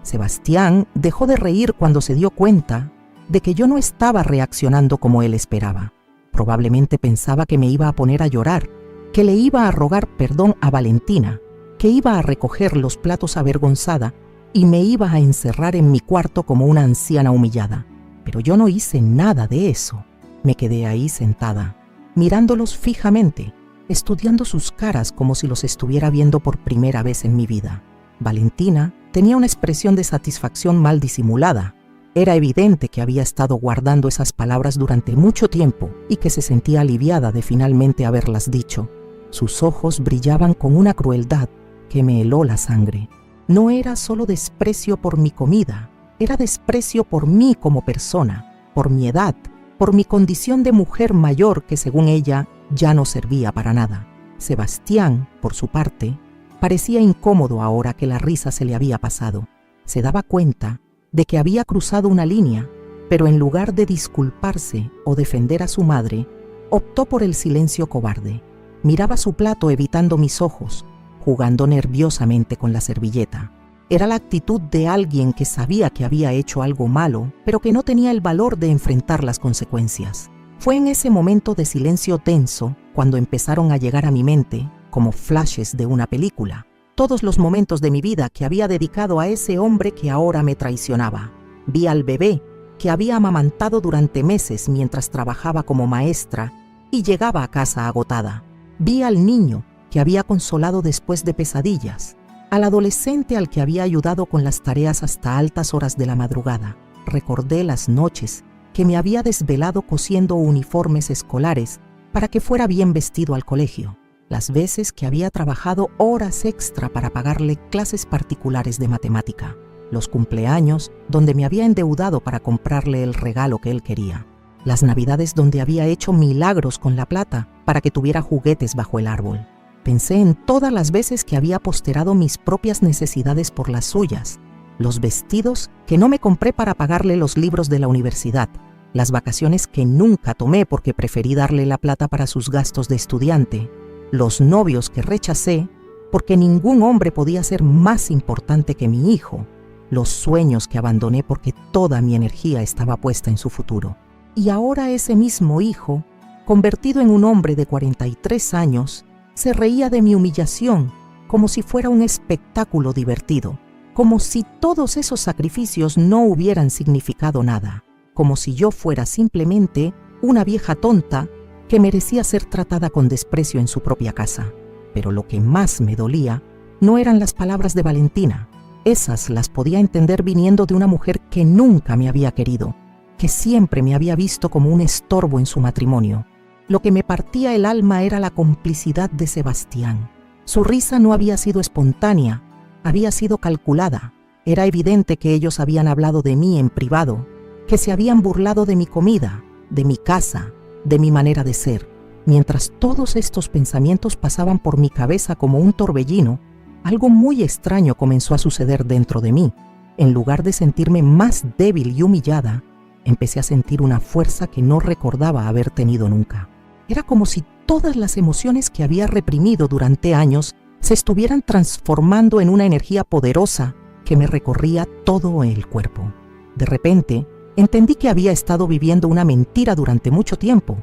Sebastián dejó de reír cuando se dio cuenta de que yo no estaba reaccionando como él esperaba. Probablemente pensaba que me iba a poner a llorar, que le iba a rogar perdón a Valentina, que iba a recoger los platos avergonzada y me iba a encerrar en mi cuarto como una anciana humillada. Pero yo no hice nada de eso. Me quedé ahí sentada, mirándolos fijamente, estudiando sus caras como si los estuviera viendo por primera vez en mi vida. Valentina tenía una expresión de satisfacción mal disimulada. Era evidente que había estado guardando esas palabras durante mucho tiempo y que se sentía aliviada de finalmente haberlas dicho. Sus ojos brillaban con una crueldad que me heló la sangre. No era solo desprecio por mi comida, era desprecio por mí como persona, por mi edad, por mi condición de mujer mayor que según ella ya no servía para nada. Sebastián, por su parte, parecía incómodo ahora que la risa se le había pasado. Se daba cuenta de que había cruzado una línea, pero en lugar de disculparse o defender a su madre, optó por el silencio cobarde. Miraba su plato evitando mis ojos, jugando nerviosamente con la servilleta. Era la actitud de alguien que sabía que había hecho algo malo, pero que no tenía el valor de enfrentar las consecuencias. Fue en ese momento de silencio tenso cuando empezaron a llegar a mi mente, como flashes de una película, todos los momentos de mi vida que había dedicado a ese hombre que ahora me traicionaba. Vi al bebé que había amamantado durante meses mientras trabajaba como maestra y llegaba a casa agotada. Vi al niño que había consolado después de pesadillas, al adolescente al que había ayudado con las tareas hasta altas horas de la madrugada. Recordé las noches que me había desvelado cosiendo uniformes escolares para que fuera bien vestido al colegio, las veces que había trabajado horas extra para pagarle clases particulares de matemática, los cumpleaños donde me había endeudado para comprarle el regalo que él quería, las navidades donde había hecho milagros con la plata para que tuviera juguetes bajo el árbol. Pensé en todas las veces que había postergado mis propias necesidades por las suyas, los vestidos que no me compré para pagarle los libros de la universidad, las vacaciones que nunca tomé porque preferí darle la plata para sus gastos de estudiante, los novios que rechacé porque ningún hombre podía ser más importante que mi hijo, los sueños que abandoné porque toda mi energía estaba puesta en su futuro. Y ahora ese mismo hijo, convertido en un hombre de 43 años, se reía de mi humillación como si fuera un espectáculo divertido, como si todos esos sacrificios no hubieran significado nada, como si yo fuera simplemente una vieja tonta que merecía ser tratada con desprecio en su propia casa. Pero lo que más me dolía no eran las palabras de Valentina. Esas las podía entender viniendo de una mujer que nunca me había querido, que siempre me había visto como un estorbo en su matrimonio. Lo que me partía el alma era la complicidad de Sebastián. Su risa no había sido espontánea, había sido calculada. Era evidente que ellos habían hablado de mí en privado, que se habían burlado de mi comida, de mi casa, de mi manera de ser. Mientras todos estos pensamientos pasaban por mi cabeza como un torbellino, algo muy extraño comenzó a suceder dentro de mí. En lugar de sentirme más débil y humillada, empecé a sentir una fuerza que no recordaba haber tenido nunca. Era como si todas las emociones que había reprimido durante años se estuvieran transformando en una energía poderosa que me recorría todo el cuerpo. De repente, entendí que había estado viviendo una mentira durante mucho tiempo.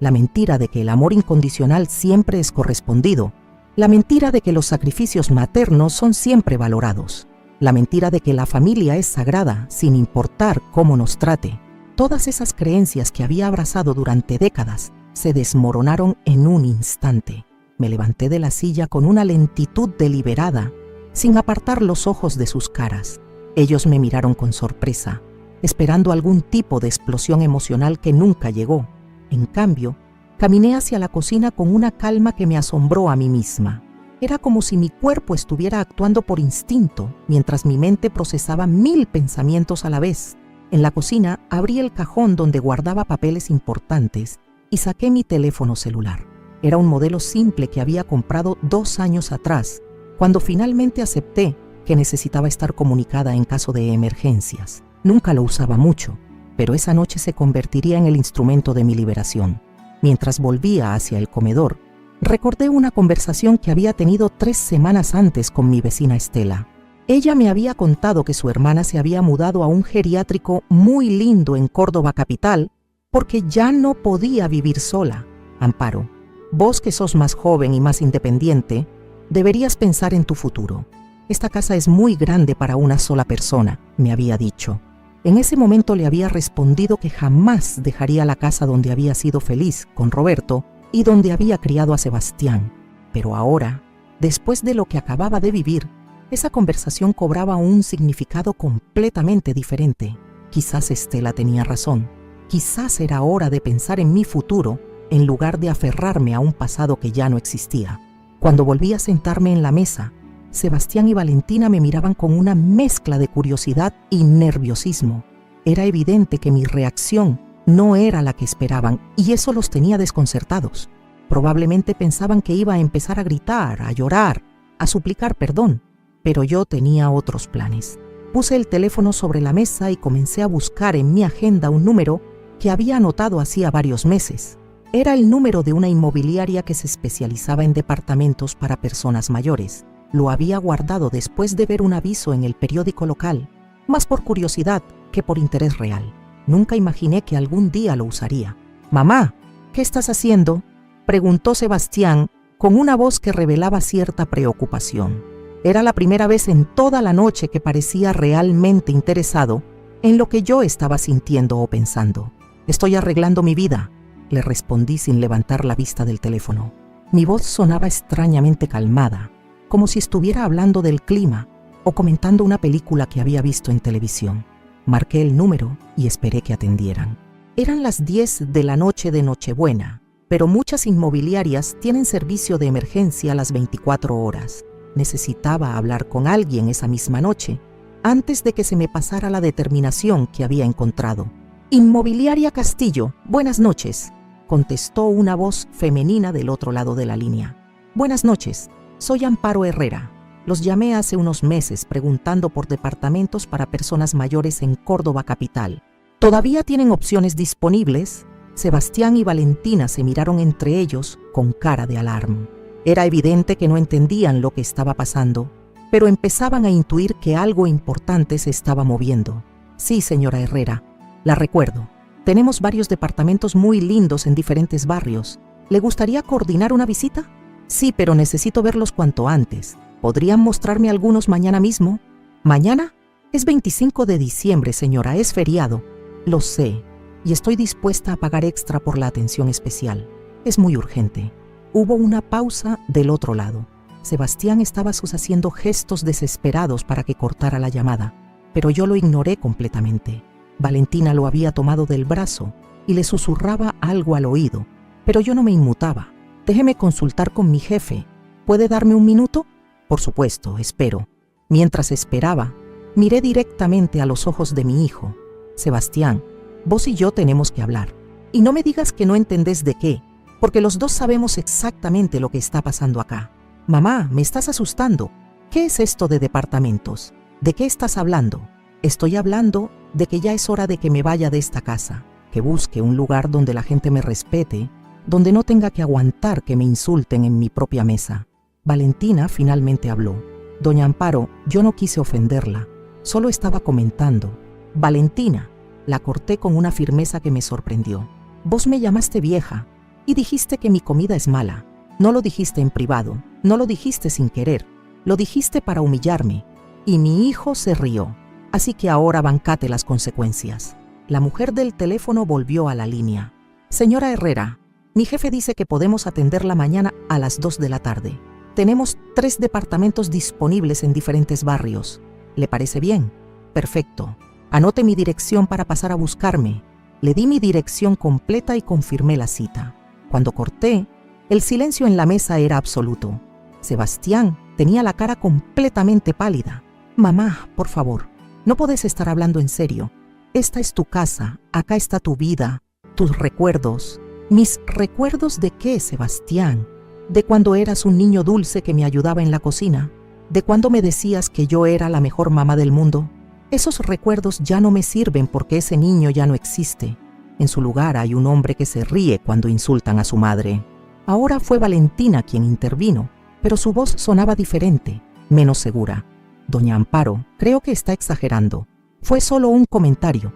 La mentira de que el amor incondicional siempre es correspondido. La mentira de que los sacrificios maternos son siempre valorados. La mentira de que la familia es sagrada sin importar cómo nos trate. Todas esas creencias que había abrazado durante décadas se desmoronaron en un instante. Me levanté de la silla con una lentitud deliberada, sin apartar los ojos de sus caras. Ellos me miraron con sorpresa. esperando algún tipo de explosión emocional que nunca llegó. En cambio, caminé hacia la cocina con una calma que me asombró a mí misma. Era como si mi cuerpo estuviera actuando por instinto, mientras mi mente procesaba 1000 pensamientos a la vez. En la cocina abrí el cajón donde guardaba papeles importantes y saqué mi teléfono celular. Era un modelo simple que había comprado 2 años atrás, cuando finalmente acepté que necesitaba estar comunicada en caso de emergencias. Nunca lo usaba mucho, pero esa noche se convertiría en el instrumento de mi liberación. Mientras volvía hacia el comedor, recordé una conversación que había tenido 3 semanas antes con mi vecina Estela. Ella me había contado que su hermana se había mudado a un geriátrico muy lindo en Córdoba capital porque ya no podía vivir sola. Amparo, vos que sos más joven y más independiente, deberías pensar en tu futuro. Esta casa es muy grande para una sola persona, me había dicho. En ese momento le había respondido que jamás dejaría la casa donde había sido feliz con Roberto y donde había criado a Sebastián. Pero ahora, después de lo que acababa de vivir, esa conversación cobraba un significado completamente diferente. Quizás Estela tenía razón. Quizás era hora de pensar en mi futuro en lugar de aferrarme a un pasado que ya no existía. Cuando volví a sentarme en la mesa, Sebastián y Valentina me miraban con una mezcla de curiosidad y nerviosismo. Era evidente que mi reacción no era la que esperaban y eso los tenía desconcertados. Probablemente pensaban que iba a empezar a gritar, a llorar, a suplicar perdón, pero yo tenía otros planes. Puse el teléfono sobre la mesa y comencé a buscar en mi agenda un número que había anotado hacía varios meses. Era el número de una inmobiliaria que se especializaba en departamentos para personas mayores. Lo había guardado después de ver un aviso en el periódico local, más por curiosidad que por interés real. Nunca imaginé que algún día lo usaría. «Mamá, ¿qué estás haciendo?», preguntó Sebastián con una voz que revelaba cierta preocupación. Era la primera vez en toda la noche que parecía realmente interesado en lo que yo estaba sintiendo o pensando. «Estoy arreglando mi vida», le respondí sin levantar la vista del teléfono. Mi voz sonaba extrañamente calmada, como si estuviera hablando del clima o comentando una película que había visto en televisión. Marqué el número y esperé que atendieran. Eran las 10 de la noche de Nochebuena, pero muchas inmobiliarias tienen servicio de emergencia a las 24 horas. Necesitaba hablar con alguien esa misma noche, antes de que se me pasara la determinación que había encontrado. «Inmobiliaria Castillo, buenas noches», contestó una voz femenina del otro lado de la línea. «Buenas noches. Soy Amparo Herrera. Los llamé hace unos meses preguntando por departamentos para personas mayores en Córdoba capital. ¿Todavía tienen opciones disponibles?». Sebastián y Valentina se miraron entre ellos con cara de alarma. Era evidente que no entendían lo que estaba pasando, pero empezaban a intuir que algo importante se estaba moviendo. «Sí, señora Herrera, la recuerdo. Tenemos varios departamentos muy lindos en diferentes barrios. ¿Le gustaría coordinar una visita?». «Sí, pero necesito verlos cuanto antes. ¿Podrían mostrarme algunos mañana mismo?». «¿Mañana? Es 25 de diciembre, señora, es feriado». «Lo sé, y estoy dispuesta a pagar extra por la atención especial. Es muy urgente». Hubo una pausa del otro lado. Sebastián estaba haciendo gestos desesperados para que cortara la llamada, pero yo lo ignoré completamente. Valentina lo había tomado del brazo y le susurraba algo al oído, pero yo no me inmutaba. «Déjeme consultar con mi jefe. ¿Puede darme un minuto?». «Por supuesto, espero». Mientras esperaba, miré directamente a los ojos de mi hijo. «Sebastián, vos y yo tenemos que hablar. Y no me digas que no entendés de qué, porque los dos sabemos exactamente lo que está pasando acá». «Mamá, me estás asustando. ¿Qué es esto de departamentos? ¿De qué estás hablando?». «Estoy hablando de que ya es hora de que me vaya de esta casa, que busque un lugar donde la gente me respete, donde no tenga que aguantar que me insulten en mi propia mesa». Valentina finalmente habló. «Doña Amparo, yo no quise ofenderla, solo estaba comentando». «Valentina», la corté con una firmeza que me sorprendió. «Vos me llamaste vieja y dijiste que mi comida es mala. No lo dijiste en privado, no lo dijiste sin querer, lo dijiste para humillarme». Y mi hijo se rió. «Así que ahora bancate las consecuencias». La mujer del teléfono volvió a la línea. «Señora Herrera, mi jefe dice que podemos atenderla mañana a las 2 de la tarde. Tenemos 3 departamentos disponibles en diferentes barrios. ¿Le parece bien?». «Perfecto. Anote mi dirección para pasar a buscarme. Le di mi dirección completa y confirmé la cita. Cuando corté, el silencio en la mesa era absoluto. Sebastián tenía la cara completamente pálida. Mamá, por favor, no podés estar hablando en serio. Esta es tu casa, acá está tu vida, tus recuerdos. ¿Mis recuerdos de qué, Sebastián? ¿De cuando eras un niño dulce que me ayudaba en la cocina? ¿De cuando me decías que yo era la mejor mamá del mundo? Esos recuerdos ya no me sirven porque ese niño ya no existe. En su lugar hay un hombre que se ríe cuando insultan a su madre. Ahora fue Valentina quien intervino, pero su voz sonaba diferente, menos segura. Doña Amparo, creo que está exagerando. Fue solo un comentario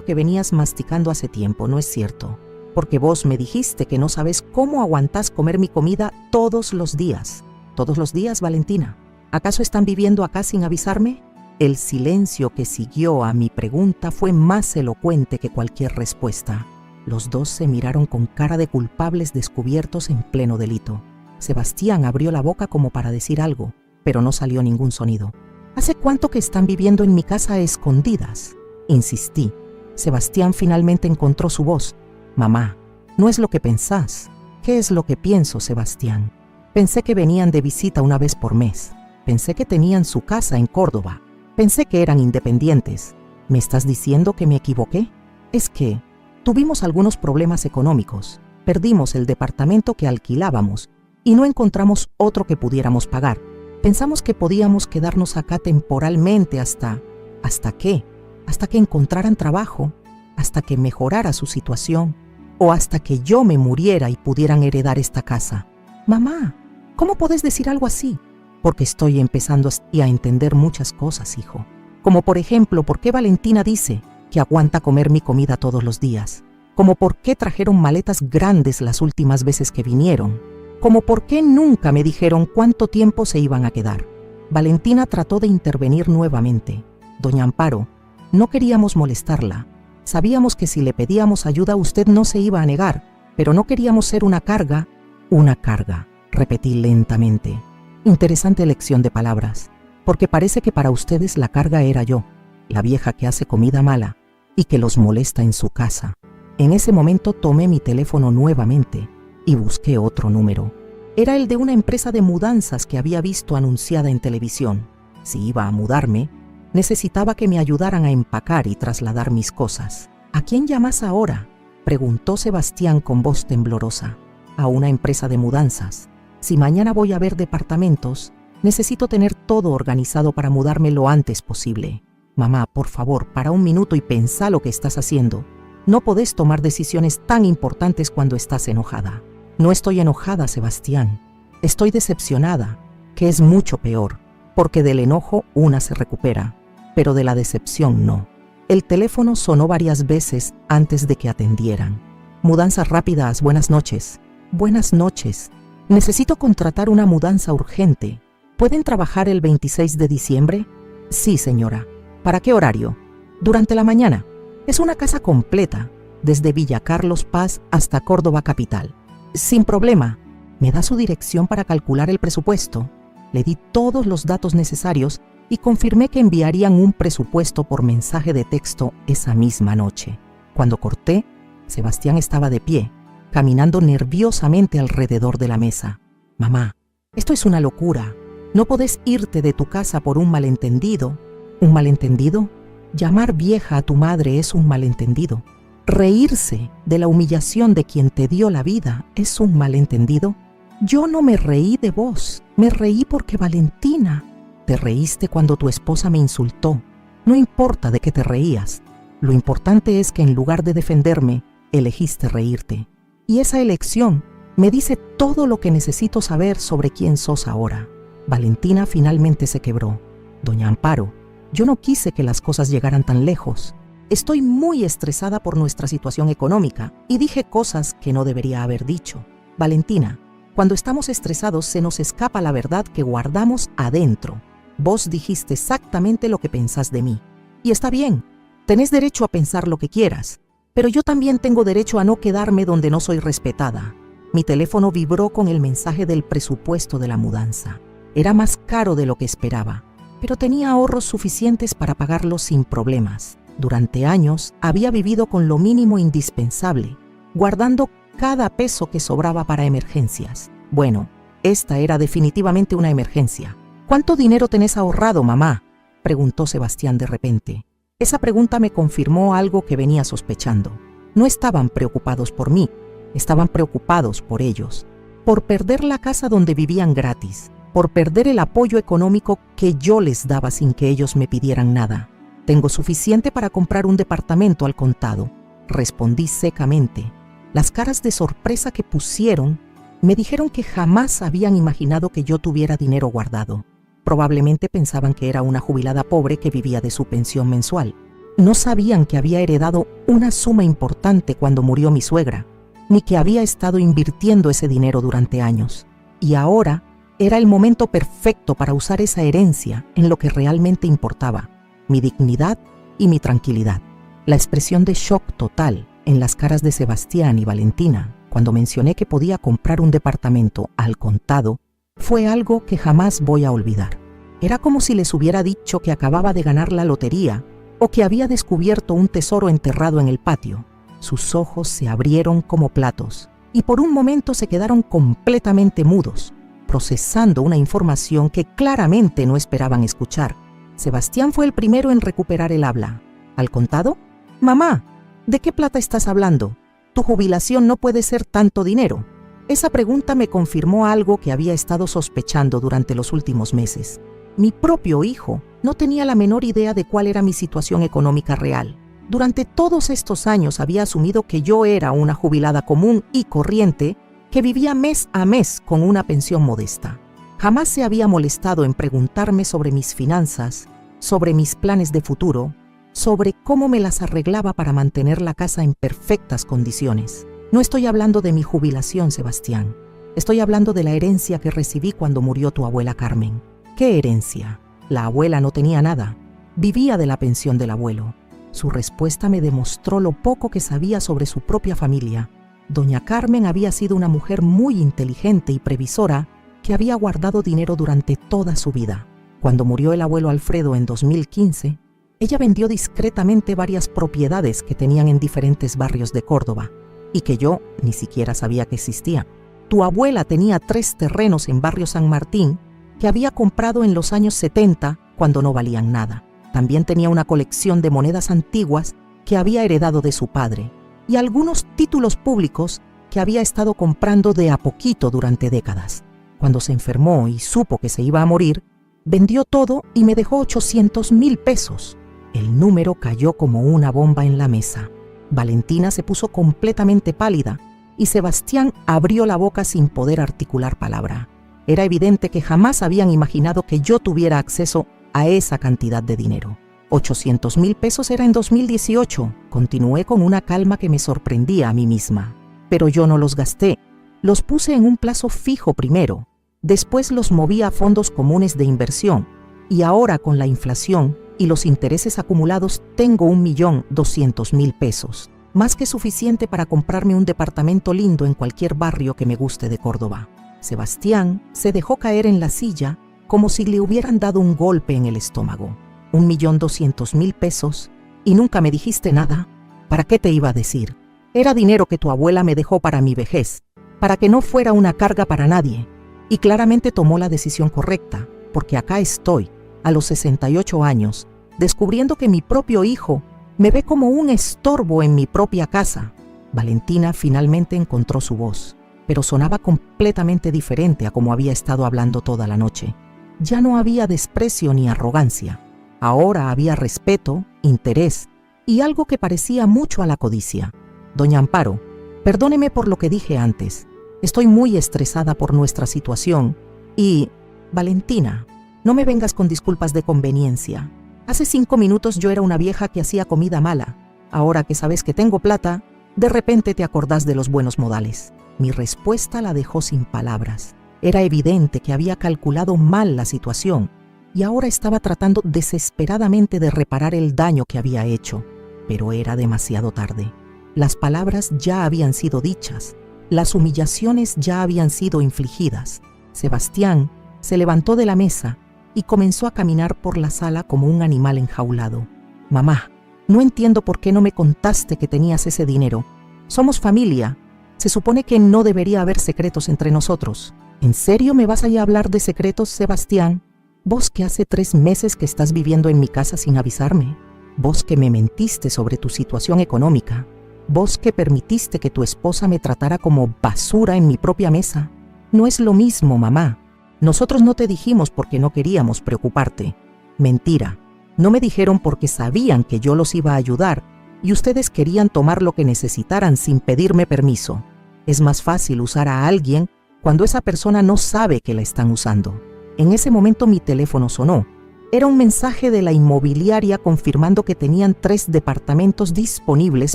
que venías masticando hace tiempo, ¿no es cierto? Porque vos me dijiste que no sabes cómo aguantás comer mi comida todos los días. ¿Todos los días, Valentina? ¿Acaso están viviendo acá sin avisarme? El silencio que siguió a mi pregunta fue más elocuente que cualquier respuesta. Los dos se miraron con cara de culpables descubiertos en pleno delito. Sebastián abrió la boca como para decir algo, pero no salió ningún sonido. ¿Hace cuánto que están viviendo en mi casa a escondidas? Insistí. Sebastián finalmente encontró su voz. Mamá, no es lo que pensás. ¿Qué es lo que pienso, Sebastián? Pensé que venían de visita una vez por mes. Pensé que tenían su casa en Córdoba. Pensé que eran independientes. ¿Me estás diciendo que me equivoqué? Es que tuvimos algunos problemas económicos. Perdimos el departamento que alquilábamos y no encontramos otro que pudiéramos pagar. Pensamos que podíamos quedarnos acá temporalmente ¿hasta qué? Hasta que encontraran trabajo, hasta que mejorara su situación o hasta que yo me muriera y pudieran heredar esta casa. Mamá, ¿cómo podés decir algo así? Porque estoy empezando a entender muchas cosas, hijo. Como por ejemplo, ¿por qué Valentina dice que aguanta comer mi comida todos los días? Como por qué trajeron maletas grandes las últimas veces que vinieron. Como por qué nunca me dijeron cuánto tiempo se iban a quedar. Valentina trató de intervenir nuevamente. Doña Amparo, no queríamos molestarla. Sabíamos que si le pedíamos ayuda usted no se iba a negar, pero no queríamos ser una carga. Una carga, repetí lentamente. Interesante elección de palabras, porque parece que para ustedes la carga era yo, la vieja que hace comida mala y que los molesta en su casa. En ese momento tomé mi teléfono nuevamente y busqué otro número. Era el de una empresa de mudanzas que había visto anunciada en televisión. Si iba a mudarme, necesitaba que me ayudaran a empacar y trasladar mis cosas. ¿A quién llamas ahora?, preguntó Sebastián con voz temblorosa. A una empresa de mudanzas. Si mañana voy a ver departamentos, necesito tener todo organizado para mudarme lo antes posible. Mamá, por favor, para un minuto y pensá lo que estás haciendo. No podés tomar decisiones tan importantes cuando estás enojada. No estoy enojada, Sebastián. Estoy decepcionada, que es mucho peor, porque del enojo una se recupera, pero de la decepción no. El teléfono sonó varias veces antes de que atendieran. Mudanzas rápidas, buenas noches. Buenas noches. Necesito contratar una mudanza urgente. ¿Pueden trabajar el 26 de diciembre? Sí, señora. ¿Para qué horario? Durante la mañana. Es una casa completa, desde Villa Carlos Paz hasta Córdoba capital. Sin problema. ¿Me da su dirección para calcular el presupuesto? Le di todos los datos necesarios y confirmé que enviarían un presupuesto por mensaje de texto esa misma noche. Cuando corté, Sebastián estaba de pie, caminando nerviosamente alrededor de la mesa. Mamá, esto es una locura. No podés irte de tu casa por un malentendido. ¿Un malentendido? Llamar vieja a tu madre es un malentendido. Reírse de la humillación de quien te dio la vida es un malentendido. Yo no me reí de vos, me reí porque Valentina. Te reíste cuando tu esposa me insultó. No importa de qué te reías. Lo importante es que en lugar de defenderme, elegiste reírte. Y esa elección me dice todo lo que necesito saber sobre quién sos ahora. Valentina finalmente se quebró. Doña Amparo, yo no quise que las cosas llegaran tan lejos. Estoy muy estresada por nuestra situación económica y dije cosas que no debería haber dicho. Valentina, cuando estamos estresados se nos escapa la verdad que guardamos adentro. Vos dijiste exactamente lo que pensás de mí. Y está bien, tenés derecho a pensar lo que quieras, pero yo también tengo derecho a no quedarme donde no soy respetada. Mi teléfono vibró con el mensaje del presupuesto de la mudanza. Era más caro de lo que esperaba. pero tenía ahorros suficientes para pagarlos sin problemas. Durante años había vivido con lo mínimo indispensable, guardando cada peso que sobraba para emergencias. Bueno, esta era definitivamente una emergencia. ¿Cuánto dinero tenés ahorrado, mamá?, preguntó Sebastián de repente. Esa pregunta me confirmó algo que venía sospechando. No estaban preocupados por mí, estaban preocupados por ellos, por perder la casa donde vivían gratis, por perder el apoyo económico que yo les daba sin que ellos me pidieran nada. Tengo suficiente para comprar un departamento al contado, respondí secamente. Las caras de sorpresa que pusieron me dijeron que jamás habían imaginado que yo tuviera dinero guardado. Probablemente pensaban que era una jubilada pobre que vivía de su pensión mensual. No sabían que había heredado una suma importante cuando murió mi suegra, ni que había estado invirtiendo ese dinero durante años. Y ahora era el momento perfecto para usar esa herencia en lo que realmente importaba, mi dignidad y mi tranquilidad. La expresión de shock total en las caras de Sebastián y Valentina cuando mencioné que podía comprar un departamento al contado fue algo que jamás voy a olvidar. Era como si les hubiera dicho que acababa de ganar la lotería o que había descubierto un tesoro enterrado en el patio. Sus ojos se abrieron como platos y por un momento se quedaron completamente mudos, procesando una información que claramente no esperaban escuchar. Sebastián fue el primero en recuperar el habla. ¿Al contado? Mamá, ¿de qué plata estás hablando? Tu jubilación no puede ser tanto dinero. Esa pregunta me confirmó algo que había estado sospechando durante los últimos meses. Mi propio hijo no tenía la menor idea de cuál era mi situación económica real. Durante todos estos años había asumido que yo era una jubilada común y corriente que vivía mes a mes con una pensión modesta. Jamás se había molestado en preguntarme sobre mis finanzas, sobre mis planes de futuro, sobre cómo me las arreglaba para mantener la casa en perfectas condiciones. No estoy hablando de mi jubilación, Sebastián. Estoy hablando de la herencia que recibí cuando murió tu abuela Carmen. ¿Qué herencia? La abuela no tenía nada. Vivía de la pensión del abuelo. Su respuesta me demostró lo poco que sabía sobre su propia familia. Doña Carmen había sido una mujer muy inteligente y previsora que había guardado dinero durante toda su vida. Cuando murió el abuelo Alfredo en 2015, ella vendió discretamente varias propiedades que tenían en diferentes barrios de Córdoba y que yo ni siquiera sabía que existían. Tu abuela tenía 3 terrenos en barrio San Martín que había comprado en los años 70 cuando no valían nada. También tenía una colección de monedas antiguas que había heredado de su padre y algunos títulos públicos que había estado comprando de a poquito durante décadas. Cuando se enfermó y supo que se iba a morir, vendió todo y me dejó 800,000 pesos. El número cayó como una bomba en la mesa. Valentina se puso completamente pálida y Sebastián abrió la boca sin poder articular palabra. Era evidente que jamás habían imaginado que yo tuviera acceso a esa cantidad de dinero. 800,000 pesos era en 2018. Continué con una calma que me sorprendía a mí misma. Pero yo no los gasté. Los puse en un plazo fijo primero. Después los moví a fondos comunes de inversión. Y ahora con la inflación y los intereses acumulados tengo 1,200,000 pesos. Más que suficiente para comprarme un departamento lindo en cualquier barrio que me guste de Córdoba. Sebastián se dejó caer en la silla como si le hubieran dado un golpe en el estómago. 1,200,000 pesos y nunca me dijiste nada. ¿Para qué te iba a decir? Era dinero que tu abuela me dejó para mi vejez, para que no fuera una carga para nadie. Y claramente tomó la decisión correcta, porque acá estoy, a los 68 años, descubriendo que mi propio hijo me ve como un estorbo en mi propia casa. Valentina finalmente encontró su voz, pero sonaba completamente diferente a como había estado hablando toda la noche. Ya no había desprecio ni arrogancia. Ahora había respeto, interés y algo que parecía mucho a la codicia. Doña Amparo, perdóneme por lo que dije antes. Estoy muy estresada por nuestra situación y... Valentina, no me vengas con disculpas de conveniencia. Hace 5 minutos yo era una vieja que hacía comida mala. Ahora que sabes que tengo plata, de repente te acordás de los buenos modales. Mi respuesta la dejó sin palabras. Era evidente que había calculado mal la situación y ahora estaba tratando desesperadamente de reparar el daño que había hecho. Pero era demasiado tarde. Las palabras ya habían sido dichas. Las humillaciones ya habían sido infligidas. Sebastián se levantó de la mesa y comenzó a caminar por la sala como un animal enjaulado. Mamá, no entiendo por qué no me contaste que tenías ese dinero. Somos familia. Se supone que no debería haber secretos entre nosotros. ¿En serio me vas a ir a hablar de secretos, Sebastián? Vos que hace 3 meses que estás viviendo en mi casa sin avisarme. Vos que me mentiste sobre tu situación económica. Vos que permitiste que tu esposa me tratara como basura en mi propia mesa. No es lo mismo, mamá. Nosotros no te dijimos porque no queríamos preocuparte. Mentira. No me dijeron porque sabían que yo los iba a ayudar y ustedes querían tomar lo que necesitaran sin pedirme permiso. Es más fácil usar a alguien cuando esa persona no sabe que la están usando. En ese momento mi teléfono sonó. Era un mensaje de la inmobiliaria confirmando que tenían 3 departamentos disponibles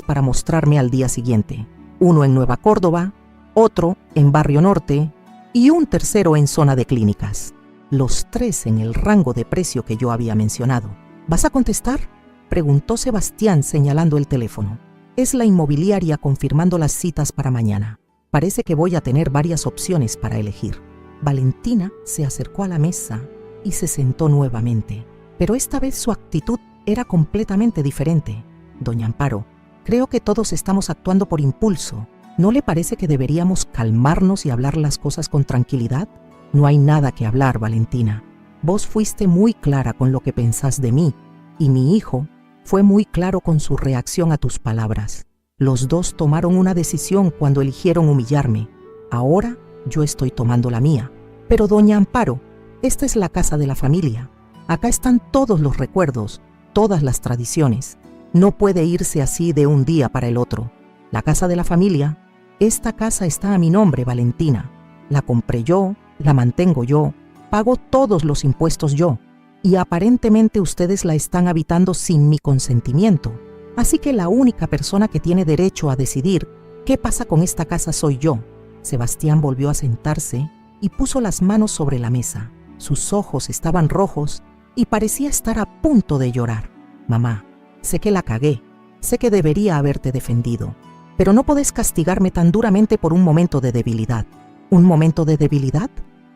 para mostrarme al día siguiente. Uno en Nueva Córdoba, otro en Barrio Norte y un tercero en zona de clínicas. Los 3 en el rango de precio que yo había mencionado. ¿Vas a contestar?, preguntó Sebastián señalando el teléfono. Es la inmobiliaria confirmando las citas para mañana. Parece que voy a tener varias opciones para elegir. Valentina se acercó a la mesa y se sentó nuevamente, pero esta vez su actitud era completamente diferente. Doña Amparo, creo que todos estamos actuando por impulso. ¿No le parece que deberíamos calmarnos y hablar las cosas con tranquilidad? No hay nada que hablar, Valentina. Vos fuiste muy clara con lo que pensás de mí, y mi hijo fue muy claro con su reacción a tus palabras. Los 2 tomaron una decisión cuando eligieron humillarme. Ahora yo estoy tomando la mía. Pero doña Amparo, esta es la casa de la familia. Acá están todos los recuerdos, todas las tradiciones. No puede irse así de un día para el otro. La casa de la familia, esta casa está a mi nombre, Valentina. La compré yo, la mantengo yo, pago todos los impuestos yo. Y aparentemente ustedes la están habitando sin mi consentimiento. Así que la única persona que tiene derecho a decidir qué pasa con esta casa soy yo. Sebastián volvió a sentarse y puso las manos sobre la mesa. Sus ojos estaban rojos y parecía estar a punto de llorar. Mamá, sé que la cagué, sé que debería haberte defendido, pero no podés castigarme tan duramente por un momento de debilidad. ¿Un momento de debilidad?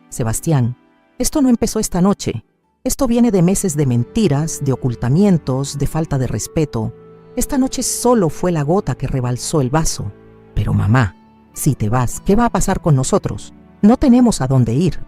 Sebastián, esto no empezó esta noche. Esto viene de meses de mentiras, de ocultamientos, de falta de respeto. Esta noche solo fue la gota que rebalsó el vaso. Pero mamá, si te vas, ¿qué va a pasar con nosotros? No tenemos a dónde ir.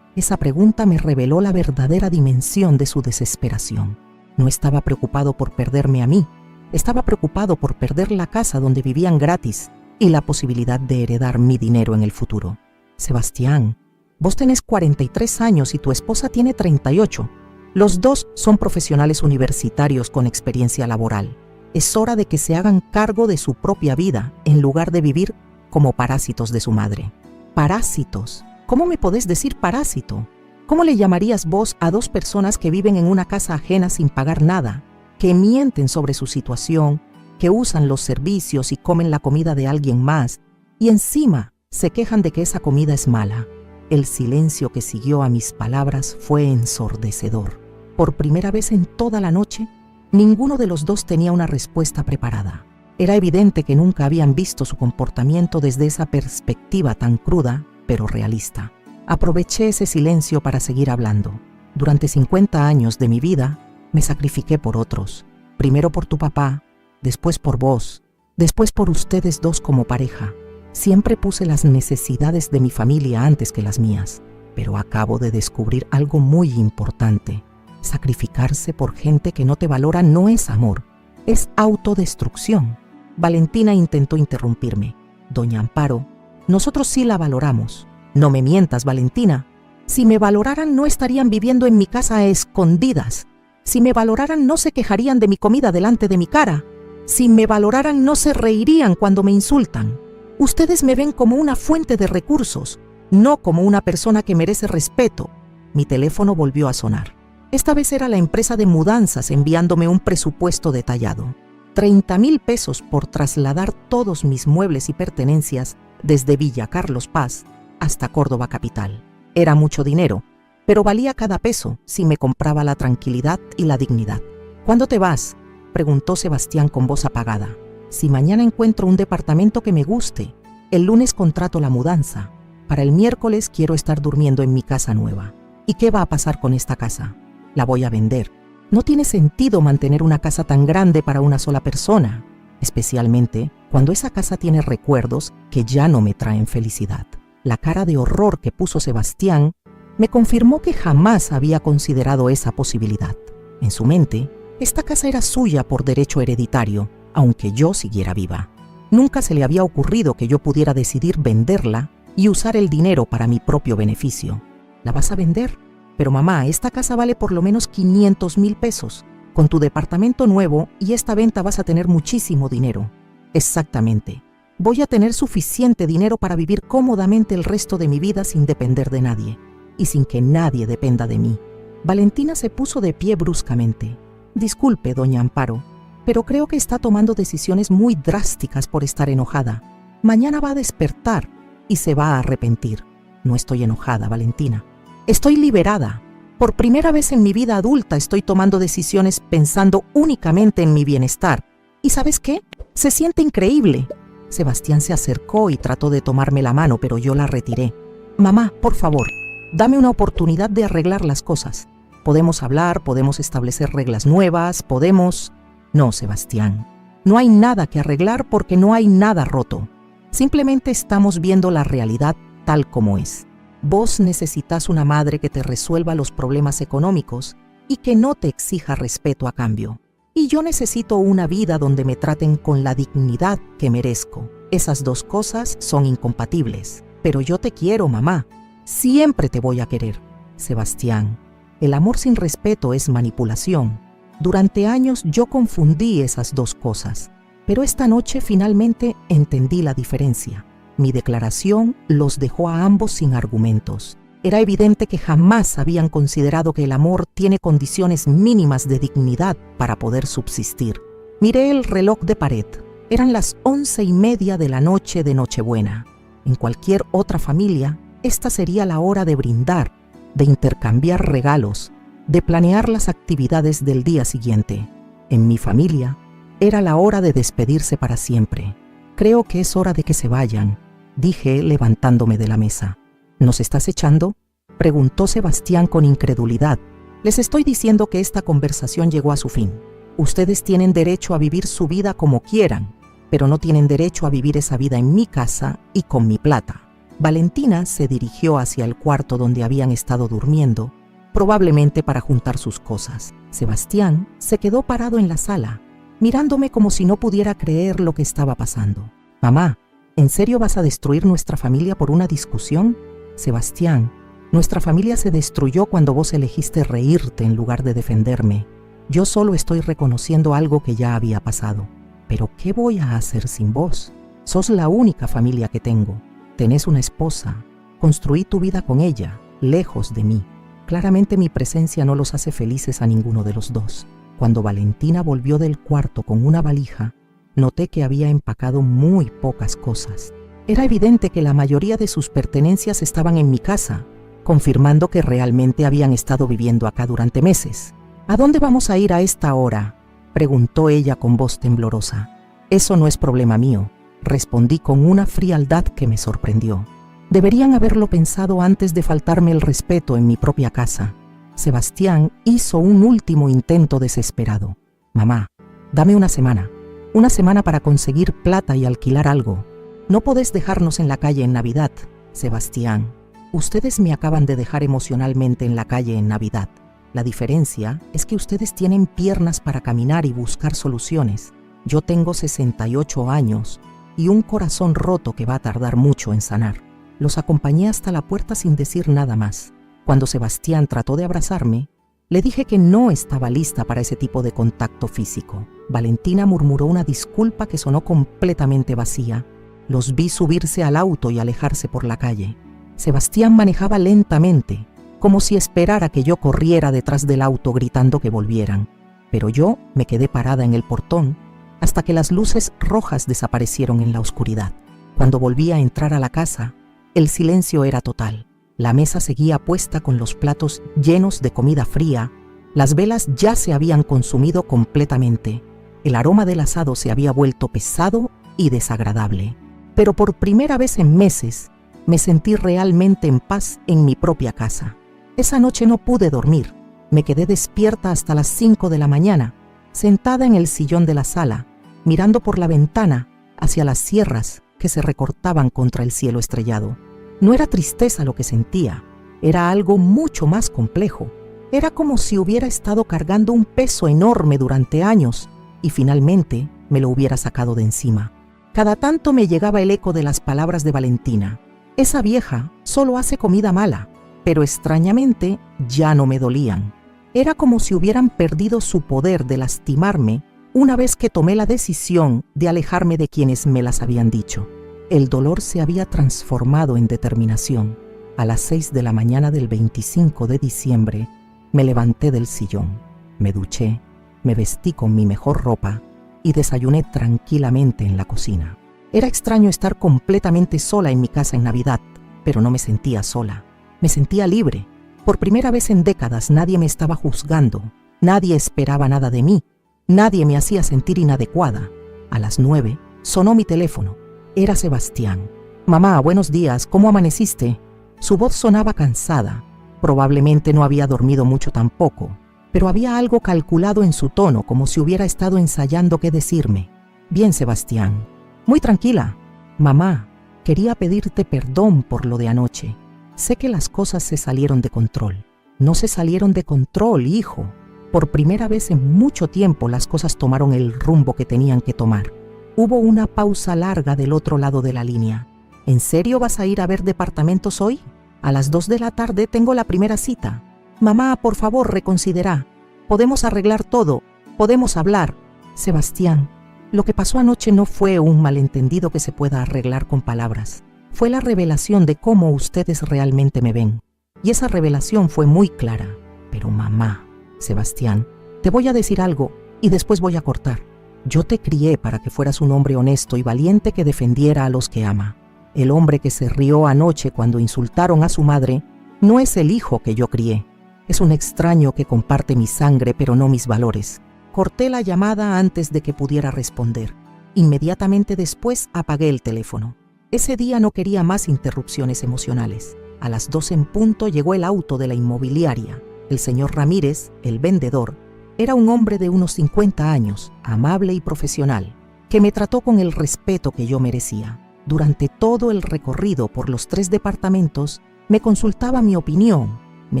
Esa pregunta me reveló la verdadera dimensión de su desesperación. No estaba preocupado por perderme a mí. Estaba preocupado por perder la casa donde vivían gratis y la posibilidad de heredar mi dinero en el futuro. Sebastián, vos tenés 43 años y tu esposa tiene 38. Los 2 son profesionales universitarios con experiencia laboral. Es hora de que se hagan cargo de su propia vida en lugar de vivir como parásitos de su madre. Parásitos. ¿Cómo me podés decir parásito? ¿Cómo le llamarías vos a 2 personas que viven en una casa ajena sin pagar nada, que mienten sobre su situación, que usan los servicios y comen la comida de alguien más, y encima se quejan de que esa comida es mala? El silencio que siguió a mis palabras fue ensordecedor. Por primera vez en toda la noche, ninguno de los 2 tenía una respuesta preparada. Era evidente que nunca habían visto su comportamiento desde esa perspectiva tan cruda, pero realista. Aproveché ese silencio para seguir hablando. Durante 50 años de mi vida, me sacrifiqué por otros. Primero por tu papá, después por vos, después por ustedes 2 como pareja. Siempre puse las necesidades de mi familia antes que las mías. Pero acabo de descubrir algo muy importante. Sacrificarse por gente que no te valora no es amor, es autodestrucción. Valentina intentó interrumpirme. Doña Amparo, nosotros sí la valoramos. No me mientas, Valentina. Si me valoraran, no estarían viviendo en mi casa a escondidas. Si me valoraran, no se quejarían de mi comida delante de mi cara. Si me valoraran, no se reirían cuando me insultan. Ustedes me ven como una fuente de recursos, no como una persona que merece respeto. Mi teléfono volvió a sonar. Esta vez era la empresa de mudanzas enviándome un presupuesto detallado. 30,000 pesos por trasladar todos mis muebles y pertenencias desde Villa Carlos Paz hasta Córdoba capital. Era mucho dinero, pero valía cada peso si me compraba la tranquilidad y la dignidad. ¿Cuándo te vas?, preguntó Sebastián con voz apagada. Si mañana encuentro un departamento que me guste, el lunes contrato la mudanza. Para el miércoles quiero estar durmiendo en mi casa nueva. ¿Y qué va a pasar con esta casa? La voy a vender. No tiene sentido mantener una casa tan grande para una sola persona, especialmente cuando esa casa tiene recuerdos que ya no me traen felicidad. La cara de horror que puso Sebastián me confirmó que jamás había considerado esa posibilidad. En su mente, esta casa era suya por derecho hereditario, aunque yo siguiera viva. Nunca se le había ocurrido que yo pudiera decidir venderla y usar el dinero para mi propio beneficio. ¿La vas a vender? Pero mamá, esta casa vale por lo menos 500,000 pesos. Con tu departamento nuevo y esta venta vas a tener muchísimo dinero. Exactamente. Voy a tener suficiente dinero para vivir cómodamente el resto de mi vida sin depender de nadie y sin que nadie dependa de mí. Valentina se puso de pie bruscamente. Disculpe, doña Amparo, pero creo que está tomando decisiones muy drásticas por estar enojada. Mañana va a despertar y se va a arrepentir. No estoy enojada, Valentina. Estoy liberada. Por primera vez en mi vida adulta estoy tomando decisiones pensando únicamente en mi bienestar. ¿Y sabes qué? Se siente increíble. Sebastián se acercó y trató de tomarme la mano, pero yo la retiré. Mamá, por favor, dame una oportunidad de arreglar las cosas. Podemos hablar, podemos establecer reglas nuevas, podemos... No, Sebastián, no hay nada que arreglar porque no hay nada roto. Simplemente estamos viendo la realidad tal como es. Vos necesitas una madre que te resuelva los problemas económicos y que no te exija respeto a cambio. Y yo necesito una vida donde me traten con la dignidad que merezco. Esas dos cosas son incompatibles. Pero yo te quiero, mamá. Siempre te voy a querer. Sebastián, el amor sin respeto es manipulación. Durante años yo confundí esas dos cosas, pero esta noche finalmente entendí la diferencia. Mi declaración los dejó a ambos sin argumentos. Era evidente que jamás habían considerado que el amor tiene condiciones mínimas de dignidad para poder subsistir. Miré el reloj de pared. Eran las 11:30 de la noche de Nochebuena. En cualquier otra familia, esta sería la hora de brindar, de intercambiar regalos, de planear las actividades del día siguiente. En mi familia, era la hora de despedirse para siempre. Creo que es hora de que se vayan, dije levantándome de la mesa. ¿Nos estás echando?, preguntó Sebastián con incredulidad. Les estoy diciendo que esta conversación llegó a su fin. Ustedes tienen derecho a vivir su vida como quieran, pero no tienen derecho a vivir esa vida en mi casa y con mi plata. Valentina se dirigió hacia el cuarto donde habían estado durmiendo, probablemente para juntar sus cosas. Sebastián se quedó parado en la sala, mirándome como si no pudiera creer lo que estaba pasando. Mamá, ¿en serio vas a destruir nuestra familia por una discusión? Sebastián, nuestra familia se destruyó cuando vos elegiste reírte en lugar de defenderme. Yo solo estoy reconociendo algo que ya había pasado. Pero ¿qué voy a hacer sin vos? Sos la única familia que tengo. Tenés una esposa. Construí tu vida con ella, lejos de mí. Claramente mi presencia no los hace felices a ninguno de los dos. Cuando Valentina volvió del cuarto con una valija, noté que había empacado muy pocas cosas. Era evidente que la mayoría de sus pertenencias estaban en mi casa, confirmando que realmente habían estado viviendo acá durante meses. ¿A dónde vamos a ir a esta hora?, preguntó ella con voz temblorosa. Eso no es problema mío, respondí con una frialdad que me sorprendió. Deberían haberlo pensado antes de faltarme el respeto en mi propia casa. Sebastián hizo un último intento desesperado. Mamá, dame una semana para conseguir plata y alquilar algo. No podés dejarnos en la calle en Navidad. Sebastián, ustedes me acaban de dejar emocionalmente en la calle en Navidad. La diferencia es que ustedes tienen piernas para caminar y buscar soluciones. Yo tengo 68 años y un corazón roto que va a tardar mucho en sanar. Los acompañé hasta la puerta sin decir nada más. Cuando Sebastián trató de abrazarme, le dije que no estaba lista para ese tipo de contacto físico. Valentina murmuró una disculpa que sonó completamente vacía. Los vi subirse al auto y alejarse por la calle. Sebastián manejaba lentamente, como si esperara que yo corriera detrás del auto gritando que volvieran. Pero yo me quedé parada en el portón hasta que las luces rojas desaparecieron en la oscuridad. Cuando volví a entrar a la casa, el silencio era total. La mesa seguía puesta con los platos llenos de comida fría. Las velas ya se habían consumido completamente. El aroma del asado se había vuelto pesado y desagradable. Pero por primera vez en meses, me sentí realmente en paz en mi propia casa. Esa noche no pude dormir. Me quedé despierta hasta las 5 de la mañana, sentada en el sillón de la sala, mirando por la ventana hacia las sierras que se recortaban contra el cielo estrellado. No era tristeza lo que sentía, era algo mucho más complejo. Era como si hubiera estado cargando un peso enorme durante años y finalmente me lo hubiera sacado de encima. Cada tanto me llegaba el eco de las palabras de Valentina. Esa vieja solo hace comida mala, pero extrañamente ya no me dolían. Era como si hubieran perdido su poder de lastimarme una vez que tomé la decisión de alejarme de quienes me las habían dicho. El dolor se había transformado en determinación. A las 6 de la mañana del 25 de diciembre, me levanté del sillón, me duché, me vestí con mi mejor ropa y desayuné tranquilamente en la cocina. Era extraño estar completamente sola en mi casa en Navidad, pero no me sentía sola. Me sentía libre. Por primera vez en décadas nadie me estaba juzgando, nadie esperaba nada de mí, nadie me hacía sentir inadecuada. A las 9 sonó mi teléfono. Era Sebastián. «Mamá, buenos días, ¿cómo amaneciste?» Su voz sonaba cansada. Probablemente no había dormido mucho tampoco, pero había algo calculado en su tono, como si hubiera estado ensayando qué decirme. «Bien, Sebastián. Muy tranquila. Mamá, quería pedirte perdón por lo de anoche. Sé que las cosas se salieron de control». «No se salieron de control, hijo. Por primera vez en mucho tiempo las cosas tomaron el rumbo que tenían que tomar». Hubo una pausa larga del otro lado de la línea. «¿En serio vas a ir a ver departamentos hoy? A las 2 de la tarde tengo la primera cita. Mamá, por favor, reconsidera. Podemos arreglar todo. Podemos hablar». «Sebastián, lo que pasó anoche no fue un malentendido que se pueda arreglar con palabras. Fue la revelación de cómo ustedes realmente me ven. Y esa revelación fue muy clara. Pero mamá, Sebastián, te voy a decir algo y después voy a cortar. Yo te crié para que fueras un hombre honesto y valiente que defendiera a los que ama. El hombre que se rió anoche cuando insultaron a su madre no es el hijo que yo crié. Es un extraño que comparte mi sangre pero no mis valores». Corté la llamada antes de que pudiera responder. Inmediatamente después apagué el teléfono. Ese día no quería más interrupciones emocionales. A las 2 en punto llegó el auto de la inmobiliaria. El señor Ramírez, el vendedor, era un hombre de unos 50 años, amable y profesional, que me trató con el respeto que yo merecía. Durante todo el recorrido por los 3 departamentos, me consultaba mi opinión, me